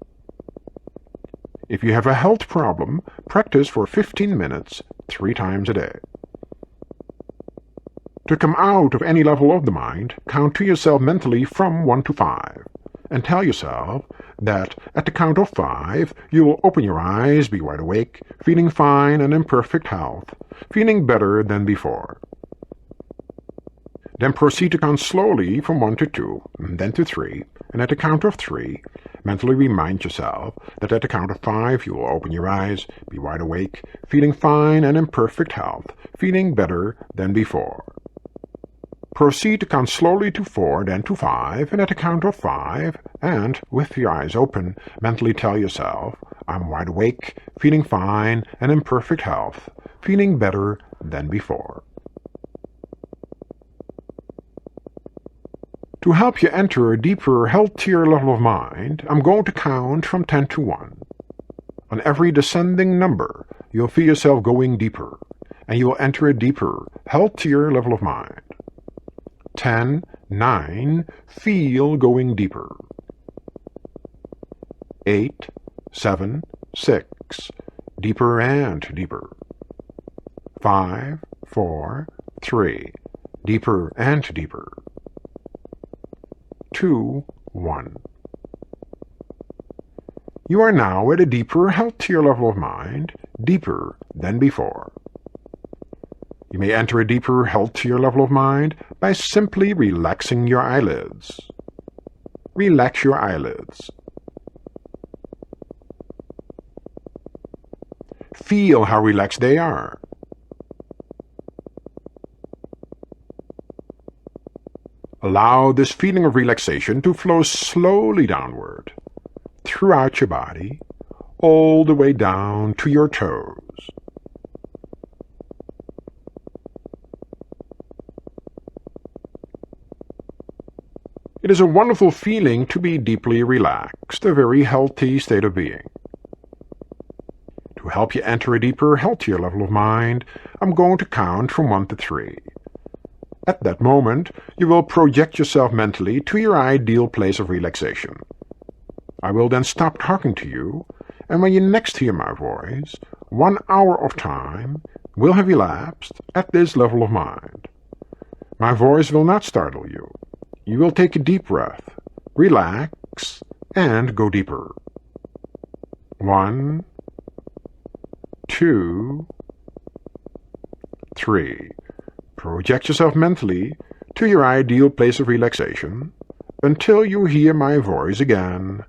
If you have a health problem, practice for 15 minutes 3 times a day. To come out of any level of the mind, count to yourself mentally from 1 to 5, and tell yourself that at the count of 5 you will open your eyes, be wide awake, feeling fine and in perfect health, feeling better than before. Then proceed to count slowly from 1 to 2, then to 3, and at the count of 3, mentally remind yourself that at the count of 5 you will open your eyes, be wide awake, feeling fine and in perfect health, feeling better than before. Proceed to count slowly to 4, then to 5, and at the count of 5, and, with your eyes open, mentally tell yourself, I'm wide awake, feeling fine and in perfect health, feeling better than before. To help you enter a deeper, healthier level of mind, I'm going to count from 10 to 1. On every descending number, you'll feel yourself going deeper, and you will enter a deeper, healthier level of mind. 10, 9, feel going deeper. 8, 7, 6, deeper and deeper. 5, 4, 3, deeper and deeper. 2, 1. You are now at a deeper, healthier level of mind, deeper than before. You may enter a deeper, healthier level of mind by simply relaxing your eyelids. Relax your eyelids. Feel how relaxed they are. Allow this feeling of relaxation to flow slowly downward, throughout your body, all the way down to your toes. It is a wonderful feeling to be deeply relaxed, a very healthy state of being. To help you enter a deeper, healthier level of mind, I'm going to count from 1 to 3. At that moment, you will project yourself mentally to your ideal place of relaxation. I will then stop talking to you, and when you next hear my voice, 1 hour of time will have elapsed at this level of mind. My voice will not startle you. You will take a deep breath, relax, and go deeper. 1, 2, 3. Project yourself mentally to your ideal place of relaxation until you hear my voice again.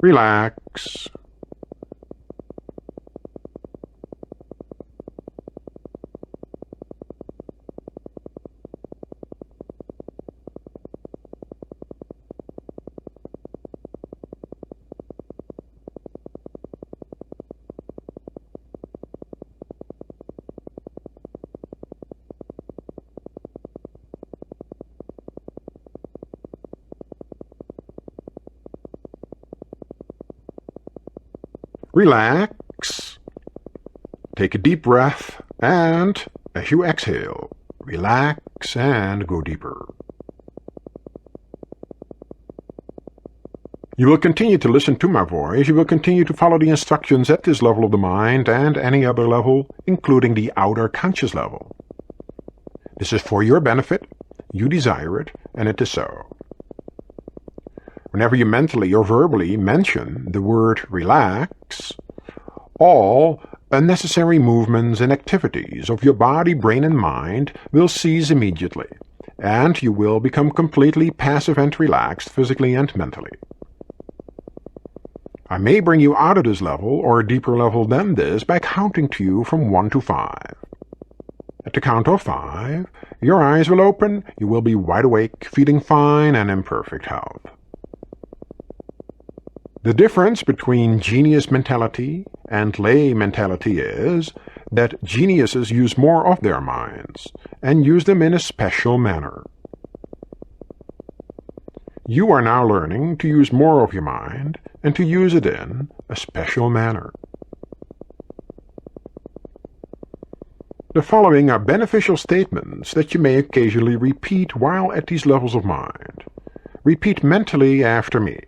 Relax. Relax. Take a deep breath, and as you exhale, relax and go deeper. You will continue to listen to my voice. You will continue to follow the instructions at this level of the mind and any other level, including the outer conscious level. This is for your benefit. You desire it, and it is so. Whenever you mentally or verbally mention the word relax, all unnecessary movements and activities of your body, brain, and mind will cease immediately, and you will become completely passive and relaxed physically and mentally. I may bring you out of this level or a deeper level than this by counting to you from 1 to 5. At the count of 5, your eyes will open, you will be wide awake, feeling fine and in perfect health. The difference between genius mentality and lay mentality is that geniuses use more of their minds and use them in a special manner. You are now learning to use more of your mind and to use it in a special manner. The following are beneficial statements that you may occasionally repeat while at these levels of mind. Repeat mentally after me.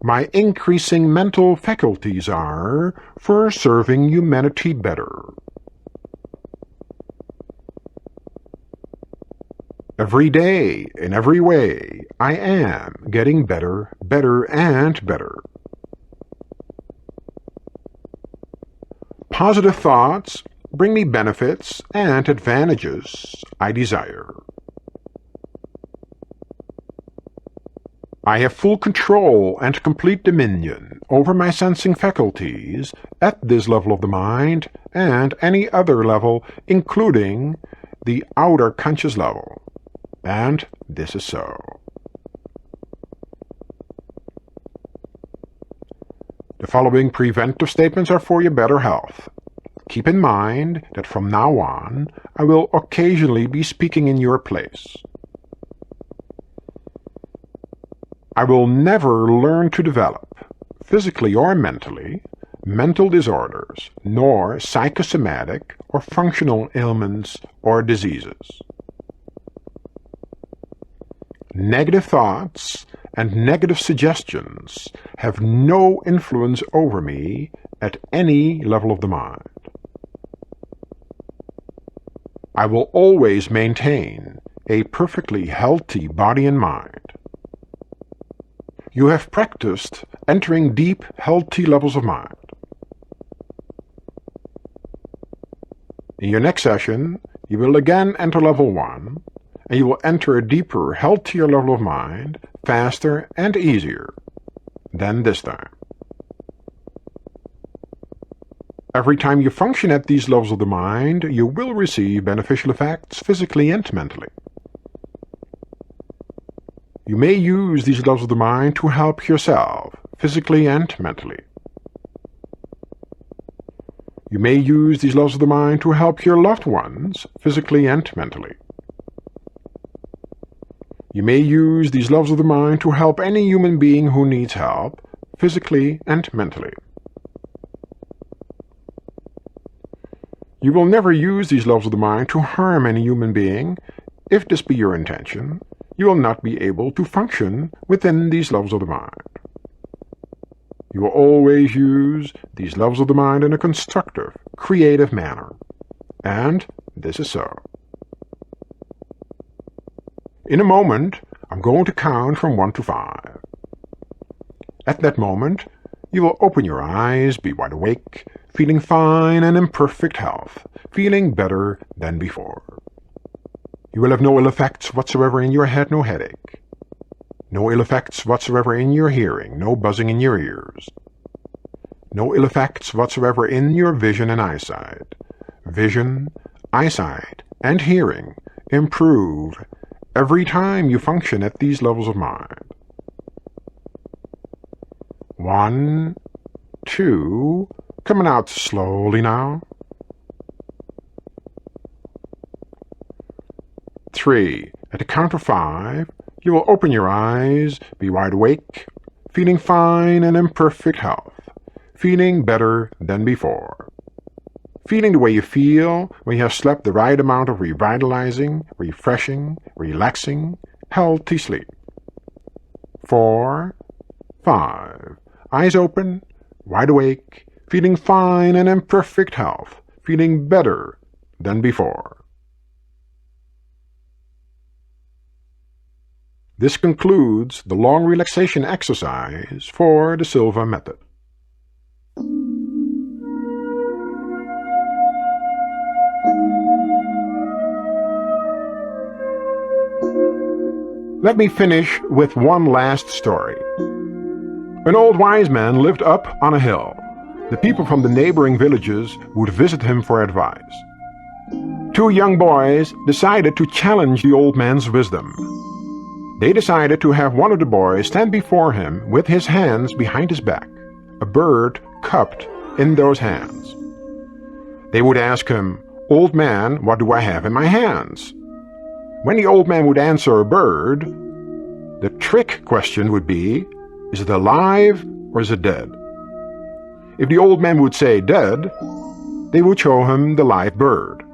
My increasing mental faculties are for serving humanity better. Every day, in every way, I am getting better, better, and better. Positive thoughts bring me benefits and advantages I desire. I have full control and complete dominion over my sensing faculties at this level of the mind and any other level, including the outer conscious level. And this is so. The following preventive statements are for your better health. Keep in mind that from now on, I will occasionally be speaking in your place. I will never learn to develop, physically or mentally, mental disorders, nor psychosomatic or functional ailments or diseases. Negative thoughts and negative suggestions have no influence over me at any level of the mind. I will always maintain a perfectly healthy body and mind. You have practiced entering deep, healthy levels of mind. In your next session, you will again enter level 1, and you will enter a deeper, healthier level of mind, faster and easier than this time. Every time you function at these levels of the mind, you will receive beneficial effects physically and mentally. You may use these levels of the mind to help yourself, physically and mentally. You may use these levels of the mind to help your loved ones, physically and mentally. You may use these levels of the mind to help any human being who needs help, physically and mentally. You will never use these levels of the mind to harm any human being. If this be your intention, you will not be able to function within these levels of the mind. You will always use these levels of the mind in a constructive, creative manner. And this is so. In a moment, I'm going to count from 1 to 5. At that moment, you will open your eyes, be wide awake, feeling fine and in perfect health, feeling better than before. You will have no ill effects whatsoever in your head, no headache. No ill effects whatsoever in your hearing, no buzzing in your ears. No ill effects whatsoever in your vision and eyesight. Vision, eyesight, and hearing improve every time you function at these levels of mind. 1, 2, coming out slowly now. 3, at the count of 5, you will open your eyes, be wide awake, feeling fine and in perfect health, feeling better than before. Feeling the way you feel when you have slept the right amount of revitalizing, refreshing, relaxing, healthy sleep. 4, 5, eyes open, wide awake, feeling fine and in perfect health, feeling better than before. This concludes the long relaxation exercise for the Silva method. Let me finish with one last story. An old wise man lived up on a hill. The people from the neighboring villages would visit him for advice. 2 young boys decided to challenge the old man's wisdom. They decided to have one of the boys stand before him with his hands behind his back, a bird cupped in those hands. They would ask him, "Old man, what do I have in my hands?" When the old man would answer a bird, The trick question would be, is it alive or is it dead? If the old man would say dead, they would show him the live bird.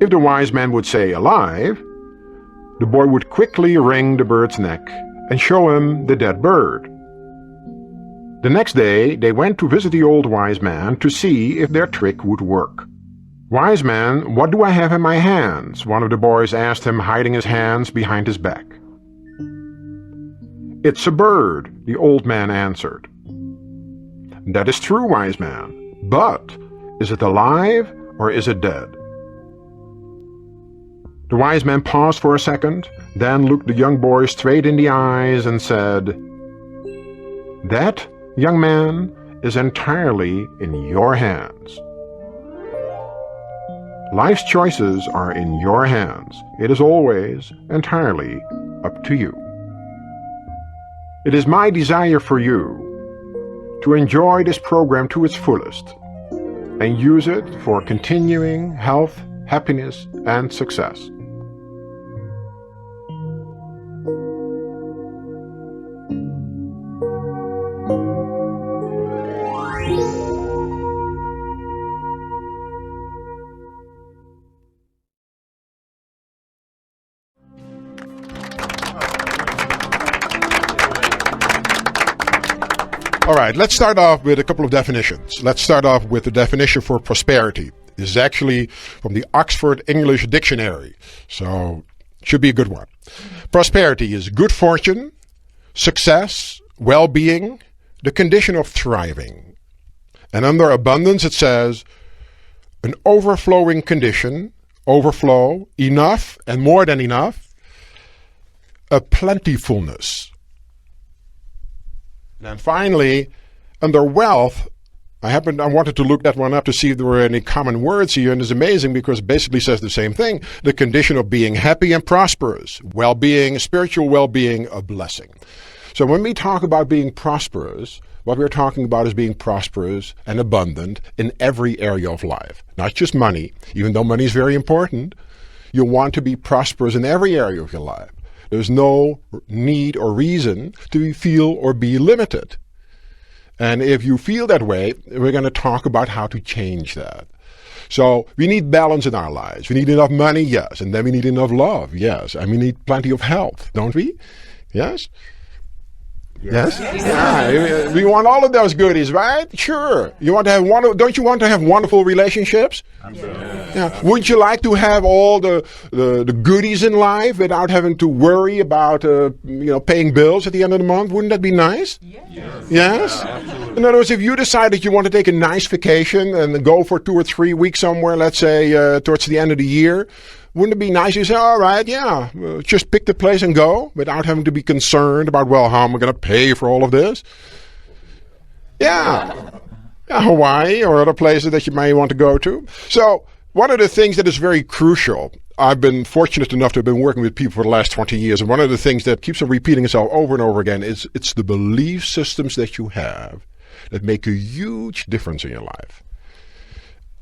If the wise man would say alive, the boy would quickly wring the bird's neck and show him the dead bird. The next day they went to visit the old wise man to see if their trick would work. "Wise man, what do I have in my hands?" one of the boys asked him, hiding his hands behind his back. "It's a bird," the old man answered. "That is true, wise man, but is it alive or is it dead?" The wise man paused for a second, then looked the young boy straight in the eyes and said, "That, young man, is entirely in your hands. Life's choices are in your hands. It is always entirely up to you. It is my desire for you to enjoy this program to its fullest and use it for continuing health, happiness, and success. All right, let's start off with a couple of definitions. Let's start off with the definition for prosperity. This is actually from the Oxford English Dictionary, so it should be a good one. Prosperity is good fortune, success, well-being, the condition of thriving. And under abundance it says, an overflowing condition, overflow, enough and more than enough, a plentifulness. And finally, under wealth, I wanted to look that one up to see if there were any common words here, and it's amazing because it basically says the same thing. The condition of being happy and prosperous, well-being, spiritual well-being, a blessing. So when we talk about being prosperous, what we're talking about is being prosperous and abundant in every area of life. Not just money, even though money is very important. You want to be prosperous in every area of your life. There's no need or reason to feel or be limited. And if you feel that way, we're going to talk about how to change that. So we need balance in our lives. We need enough money, yes. And then we need enough love, yes. And we need plenty of health, don't we? Yes? Yes? Yeah, we want all of those goodies, right? Sure. You want to have don't you want to have wonderful relationships? Yeah. Wouldn't you like to have all the goodies in life without having to worry about paying bills at the end of the month? Wouldn't that be nice? Yes? In other words, if you decide that you want to take a nice vacation and go for 2 or 3 weeks somewhere, let's say towards the end of the year, wouldn't it be nice to say, all right, yeah, just pick the place and go without having to be concerned about, well, how am I going to pay for all of this? Yeah. Hawaii or other places that you may want to go to. So one of the things that is very crucial, I've been fortunate enough to have been working with people for the last 20 years, and one of the things that keeps on repeating itself over and over again is it's the belief systems that you have that make a huge difference in your life.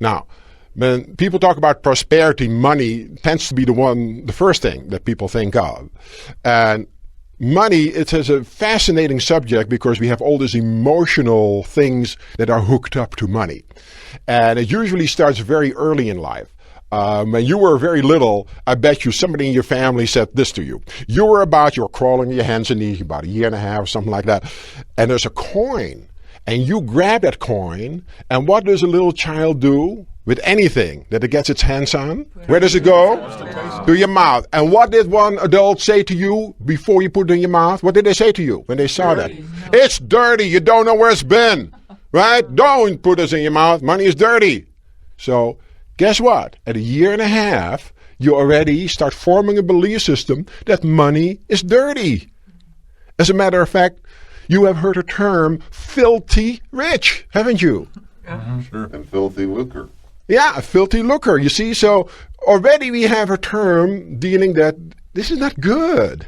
Now, when people talk about prosperity, money tends to be the first thing that people think of. And money, it is a fascinating subject because we have all these emotional things that are hooked up to money. And it usually starts very early in life. When you were very little, I bet you somebody in your family said this to you. You were crawling on your hands and knees about a year and a half, something like that. And there's a coin. And you grab that coin, and what does a little child do with anything that it gets its hands on? Where does it go? To your mouth. And what did one adult say to you before you put it in your mouth? What did they say to you when they saw that? It's dirty. You don't know where it's been. Right? Don't put this in your mouth. Money is dirty. So guess what? At a year and a half, you already start forming a belief system that money is dirty. As a matter of fact, you have heard the term filthy rich, haven't you? Sure. And filthy lucre. Yeah, a filthy lucre. You see, so already we have a term dealing that this is not good.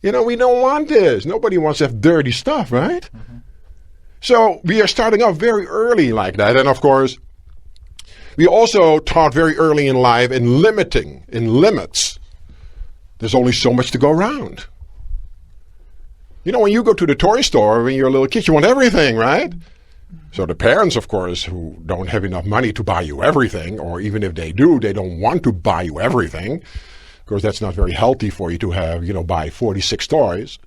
We don't want this. Nobody wants to have dirty stuff, right? Mm-hmm. So we are starting off very early like that. And of course, we also taught very early in life in limits. There's only so much to go around. You know, when you go to the toy store when you're a little kid, you want everything, right? So the parents, of course, who don't have enough money to buy you everything, or even if they do, they don't want to buy you everything, because that's not very healthy for you to have, buy 46 toys.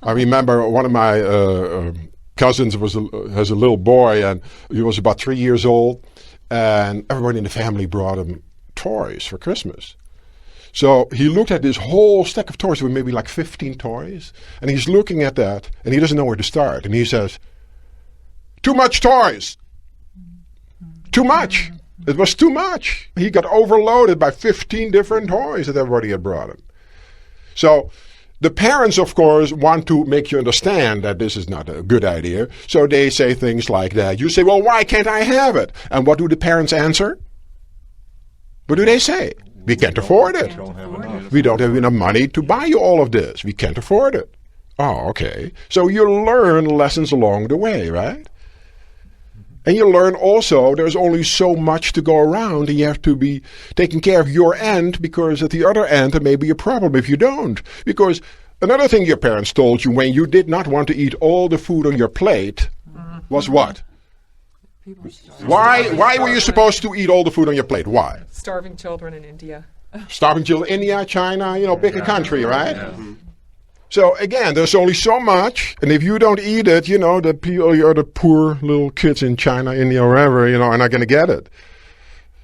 I remember one of my cousins has a little boy, and he was about 3 years old, and everybody in the family brought him toys for Christmas. So he looked at this whole stack of toys with maybe like 15 toys, and he's looking at that, and he doesn't know where to start. And he says, "Too much toys. Too much." It was too much. He got overloaded by 15 different toys that everybody had brought him. So the parents, of course, want to make you understand that this is not a good idea. So they say things like that. You say, "Well, why can't I have it?" And what do the parents answer? What do they say? "We can't afford it. We don't have enough money to buy you all of this. We can't afford it." Oh, okay. So you learn lessons along the way, right? And you learn also there's only so much to go around, and you have to be taking care of your end, because at the other end there may be a problem if you don't. Because another thing your parents told you when you did not want to eat all the food on your plate was what? Why were you supposed to eat all the food on your plate? Why? Starving children in India. Starving children, India, China, pick a country, right? So again, there's only so much, and if you don't eat it, the poor little kids in China, India, wherever, are not going to get it.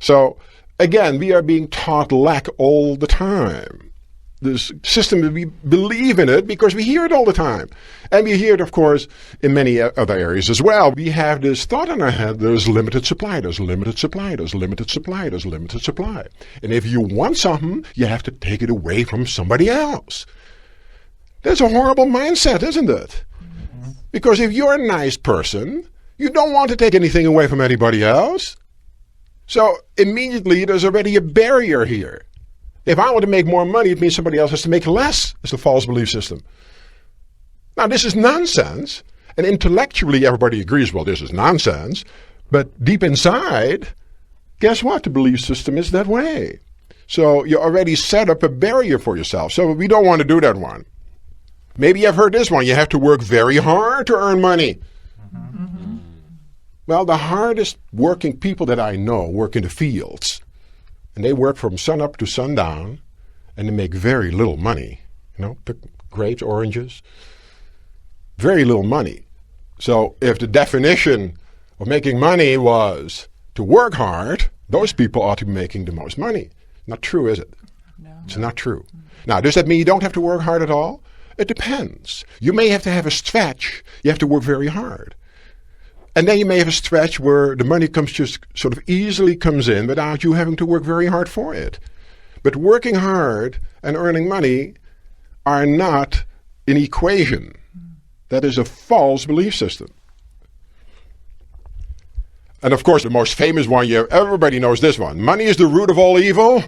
So again, we are being taught lack all the time. This system, we believe in it because we hear it all the time. And we hear it, of course, in many other areas as well. We have this thought in our head, there's limited supply, there's limited supply, there's limited supply, there's limited supply. And if you want something, you have to take it away from somebody else. That's a horrible mindset, isn't it? Because if you're a nice person, you don't want to take anything away from anybody else. So immediately there's already a barrier here. If I want to make more money, it means somebody else has to make less. It's a false belief system. Now, this is nonsense. And intellectually, everybody agrees, well, this is nonsense. But deep inside, guess what? The belief system is that way. So you already set up a barrier for yourself. So we don't want to do that one. Maybe you've heard this one. You have to work very hard to earn money. Mm-hmm. Well, the hardest working people that I know work in the fields. And they work from sun up to sundown, and they make very little money. Pick grapes, oranges. Very little money. So if the definition of making money was to work hard, those people ought to be making the most money. Not true, is it? No. It's not true. Now, does that mean you don't have to work hard at all? It depends. You may have to have a stretch. You have to work very hard. And then you may have a stretch where the money just sort of easily comes in without you having to work very hard for it. But working hard and earning money are not an equation. That is a false belief system. And of course, the most famous one, everybody knows this one. Money is the root of all evil.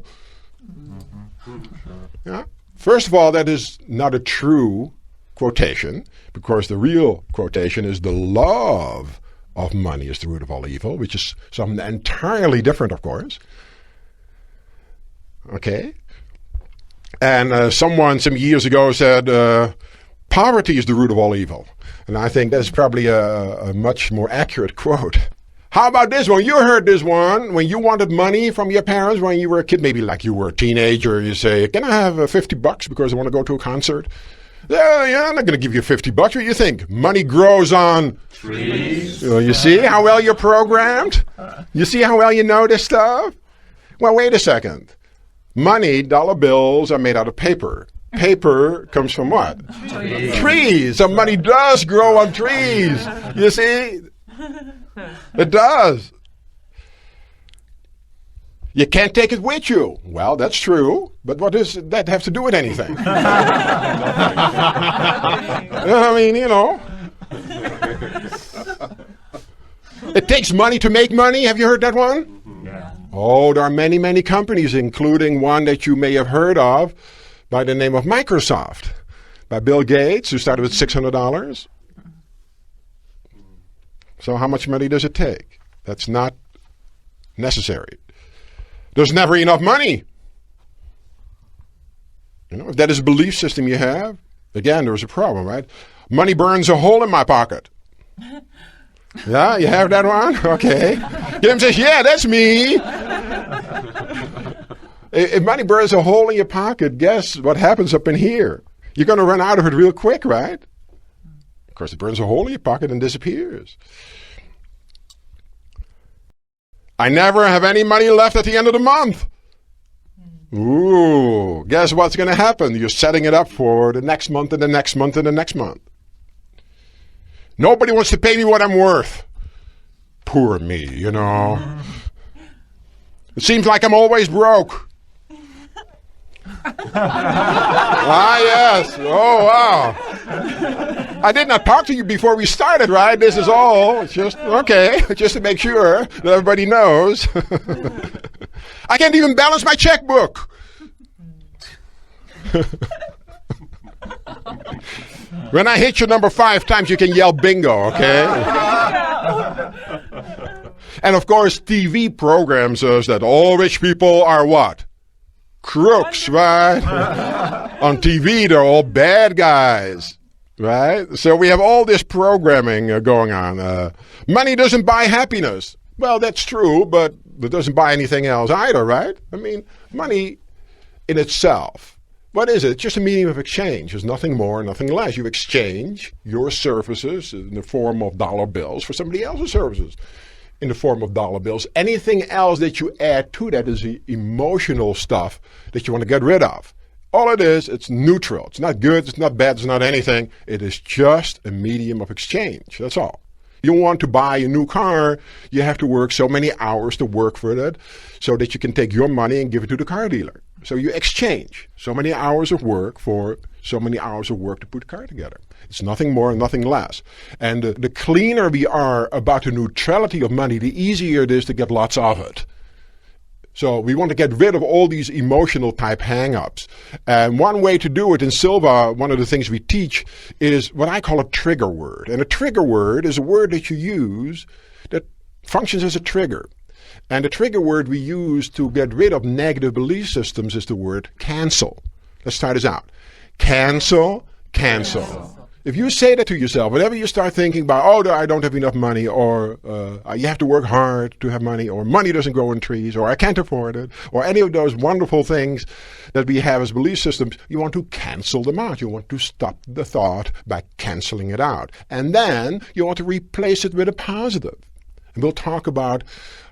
Yeah. First of all, that is not a true quotation, because the real quotation is the love of money is the root of all evil, which is something entirely different, of course. Okay? And someone some years ago said, poverty is the root of all evil. And I think that's probably a much more accurate quote. How about this one? You heard this one. When you wanted money from your parents when you were a kid, maybe like you were a teenager, you say, "Can I have $50 because I want to go to a concert?" Yeah, I'm not going to give you $50. What do you think? Money grows on trees. You see how well you're programmed? You see how well you know this stuff? Well, wait a second. Money, dollar bills are made out of paper. Paper comes from what? Trees. So money does grow on trees. You see? It does. You can't take it with you. Well, that's true, but what does that have to do with anything? I mean, It takes money to make money. Have you heard that one? Yeah. Oh, there are many, many companies, including one that you may have heard of by the name of Microsoft, by Bill Gates, who started with $600. So how much money does it take? That's not necessary. There's never enough money. You know, if that is a belief system you have, again, there's a problem, right? Money burns a hole in my pocket. Yeah, you have that one? Okay. Kim says, yeah, that's me. If money burns a hole in your pocket, guess what happens up in here? You're going to run out of it real quick, right? Of course, it burns a hole in your pocket and disappears. I never have any money left at the end of the month. Ooh, guess what's going to happen? You're setting it up for the next month and the next month and the next month. Nobody wants to pay me what I'm worth. Poor me, you know. It seems like I'm always broke. Yes. Oh, wow. I did not talk to you before we started, right? This is all just, okay, just to make sure that everybody knows. I can't even balance my checkbook. When I hit your number 5 times, you can yell bingo, okay? And of course, TV programs us that all rich people are what? Crooks, right? On TV, they're all bad guys, right? So we have all this programming going on. Money doesn't buy happiness. Well, that's true, but it doesn't buy anything else either, right? I mean, money in itself, what is it? It's just a medium of exchange. There's nothing more, nothing less. You exchange your services in the form of dollar bills for somebody else's services in the form of dollar bills. Anything else that you add to that is the emotional stuff that you want to get rid of. All it is, it's neutral. It's not good, it's not bad, it's not anything. It is just a medium of exchange. That's all. You want to buy a new car, you have to work so many hours to work for it so that you can take your money and give it to the car dealer. So you exchange so many hours of work for so many hours of work to put the car together. It's nothing more and nothing less. And the cleaner we are about the neutrality of money, the easier it is to get lots of it. So we want to get rid of all these emotional type hang-ups. And one way to do it in Silva, one of the things we teach is what I call a trigger word. And a trigger word is a word that you use that functions as a trigger. And the trigger word we use to get rid of negative belief systems is the word cancel. Let's start this out. Cancel, cancel. If you say that to yourself, whenever you start thinking about, oh, I don't have enough money, or you have to work hard to have money, or money doesn't grow in trees, or I can't afford it, or any of those wonderful things that we have as belief systems, you want to cancel them out. You want to stop the thought by canceling it out. And then you want to replace it with a positive. And we'll talk about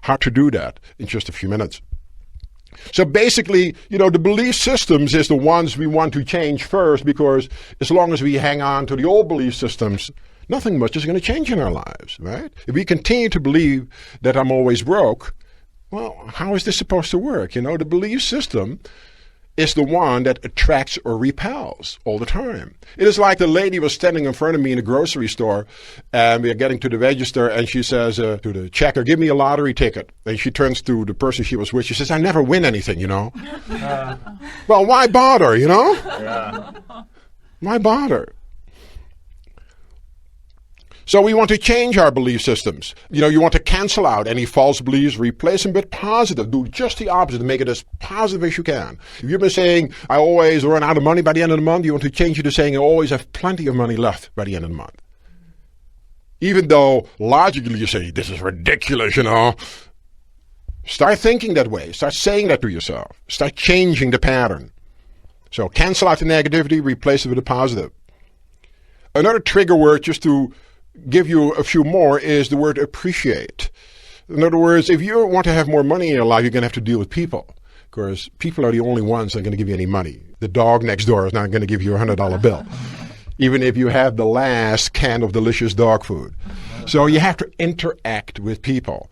how to do that in just a few minutes. So basically, you know, the belief systems is the ones we want to change first, because as long as we hang on to the old belief systems, nothing much is going to change in our lives, right? If we continue to believe that I'm always broke, well, how is this supposed to work? You know, the belief system is the one that attracts or repels all the time. It is like the lady was standing in front of me in a grocery store, and we are getting to the register, and she says to the checker, give me a lottery ticket. And she turns to the person she was with, she says, I never win anything, you know. Well, why bother, you know? Yeah. Why bother? So we want to change our belief systems. You know, you want to cancel out any false beliefs, replace them with positive. Do just the opposite, make it as positive as you can. If you've been saying, I always run out of money by the end of the month, you want to change it to saying, I always have plenty of money left by the end of the month. Even though logically you say, this is ridiculous, you know. Start thinking that way. Start saying that to yourself. Start changing the pattern. So cancel out the negativity, replace it with a positive. Another trigger word, just to give you a few more, is the word appreciate. In other words, if you want to have more money in your life, you're going to have to deal with people. Because people are the only ones that are going to give you any money. The dog next door is not going to give you a $100 bill, even if you have the last can of delicious dog food. So you have to interact with people.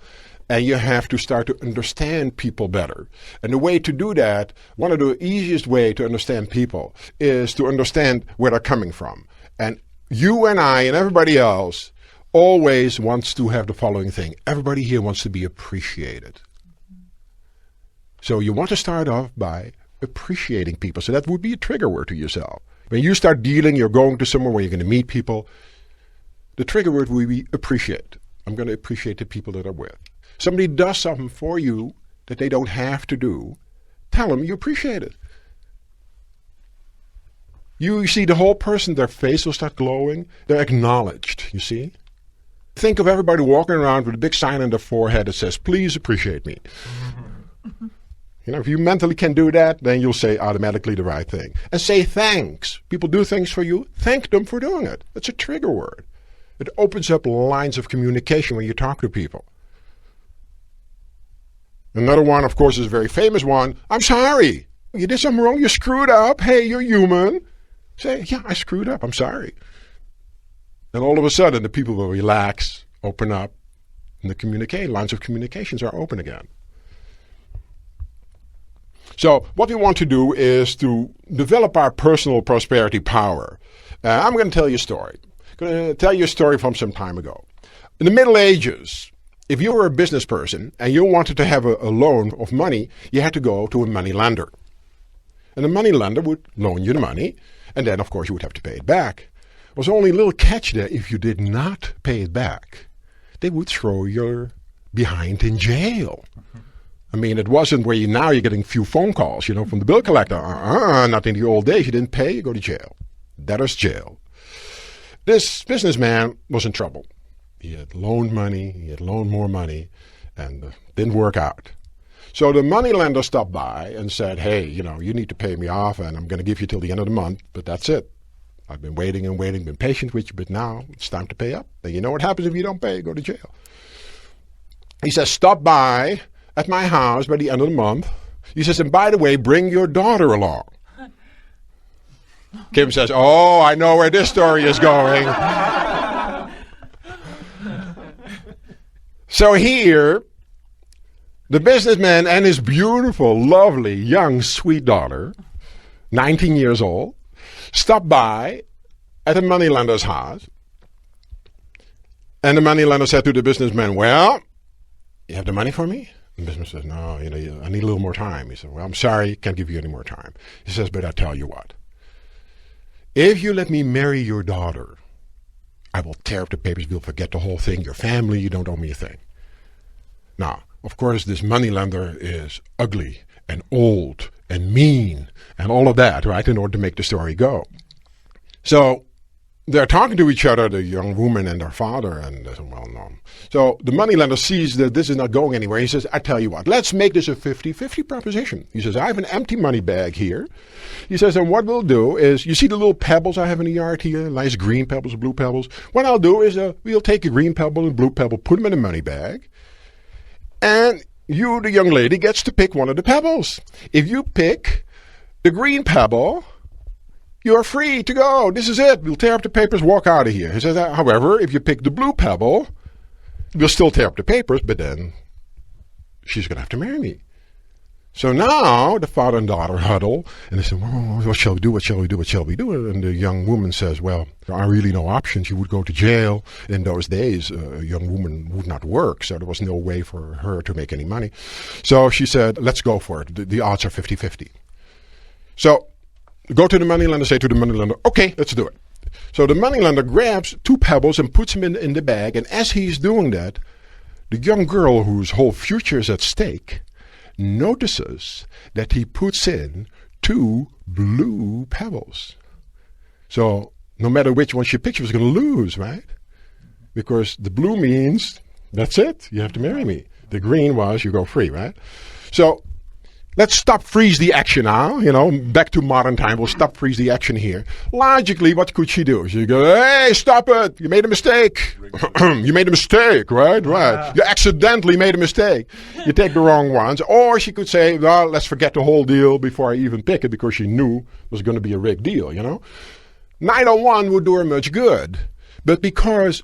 And you have to start to understand people better. And the way to do that, one of the easiest way to understand people is to understand where they're coming from. And you and I and everybody else always wants to have the following thing. Everybody here wants to be appreciated. So you want to start off by appreciating people. So that would be a trigger word to yourself. When you start dealing, you're going to somewhere where you're going to meet people, the trigger word will be appreciate. I'm going to appreciate the people that I'm with. Somebody does something for you that they don't have to do, tell them you appreciate it. You see the whole person, their face will start glowing. They're acknowledged, you see? Think of everybody walking around with a big sign on their forehead that says, please appreciate me. You know, if you mentally can do that, then you'll say automatically the right thing. And say thanks. People do things for you. Thank them for doing it. It's a trigger word. It opens up lines of communication when you talk to people. Another one, of course, is a very famous one. I'm sorry. You did something wrong. You screwed up. Hey, you're human. Say, yeah, I screwed up. I'm sorry. And all of a sudden, the people will relax, open up, and the lines of communications are open again. So what we want to do is to develop our personal prosperity power. I'm going to tell you a story. I'm going to tell you a story from some time ago. In the Middle Ages, if you were a business person and you wanted to have a loan of money, you had to go to a money lender. And the money lender would loan you the money, and then, of course, you would have to pay it back. There was only a little catch there. If you did not pay it back, they would throw your behind in jail. I mean, it wasn't where now you're getting a few phone calls, you know, from the bill collector. Not in the old days. You didn't pay, you go to jail. Debtor's jail. This businessman was in trouble. He had loaned money, he had loaned more money, and didn't work out. So the money lender stopped by and said, hey, you know, you need to pay me off, and I'm going to give you till the end of the month, but that's it. I've been waiting and waiting, been patient with you, but now it's time to pay up. And you know what happens if you don't pay? You go to jail. He says, stop by at my house by the end of the month. He says, and by the way, bring your daughter along. Kim says, oh, I know where this story is going. So here, the businessman and his beautiful, lovely, young, sweet daughter, 19 years old, stopped by at the moneylender's house. And the moneylender said to the businessman, well, you have the money for me? The businessman says, no, you know, I need a little more time. He said, well, I'm sorry, can't give you any more time. He says, but I tell you what. If you let me marry your daughter, I will tear up the papers. We'll forget the whole thing. Your family, you don't owe me a thing. Now, of course, this moneylender is ugly and old and mean and all of that, right, in order to make the story go. So they're talking to each other, the young woman and her father, and well, no. So the moneylender sees that this is not going anywhere. He says, I tell you what, let's make this a 50-50 proposition. He says, I have an empty money bag here. He says, and what we'll do is, you see the little pebbles I have in the yard here, nice green pebbles, blue pebbles. What I'll do is we'll take a green pebble and blue pebble, put them in the money bag, and you, the young lady, gets to pick one of the pebbles. If you pick the green pebble, you're free to go. This is it. We'll tear up the papers, walk out of here. He says, however, if you pick the blue pebble, we'll still tear up the papers, but then she's going to have to marry me. So now the father and daughter huddle, and they say, well, what shall we do? What shall we do? What shall we do? And the young woman says, well, there are really no options. You would go to jail. In those days, a young woman would not work, so there was no way for her to make any money. So she said, let's go for it. The odds are 50-50. So go to the moneylender, say to the moneylender, okay, let's do it. So the moneylender grabs two pebbles and puts them in the bag, and as he's doing that, the young girl whose whole future is at stake notices that he puts in two blue pebbles. So no matter which one she picks, she was going to lose, right? Because the blue means, that's it, you have to marry me. The green was, you go free, right? So let's stop freeze the action now, you know, back to modern time. We'll stop freeze the action here. Logically, what could she do? She go, hey, stop it. You made a mistake. You made a mistake, right? Right. You accidentally made a mistake. You take the wrong ones. Or she could say, well, let's forget the whole deal before I even pick it, because she knew it was going to be a rigged deal, you know. Neither one would do her much good. But because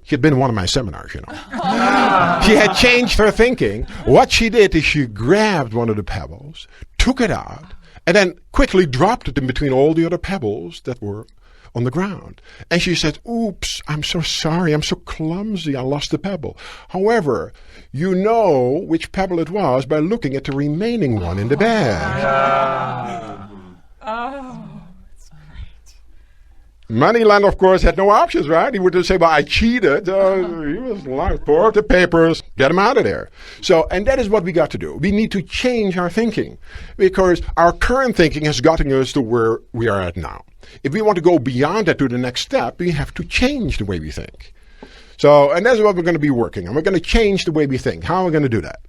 she had been in one of my seminars, you know. She had changed her thinking. What she did is she grabbed one of the pebbles, took it out, and then quickly dropped it in between all the other pebbles that were on the ground. And she said, oops, I'm so sorry, I'm so clumsy, I lost the pebble. However, you know which pebble it was by looking at the remaining one in the bag. Moneylender, of course, had no options, right? He would just say, well, I cheated. He was lying. Pour up the papers, get him out of there. So, and that is what we got to do. We need to change our thinking, because our current thinking has gotten us to where we are at now. If we want to go beyond that to the next step, we have to change the way we think. So, and that's what we're going to be working on. We're going to change the way we think. How are we going to do that?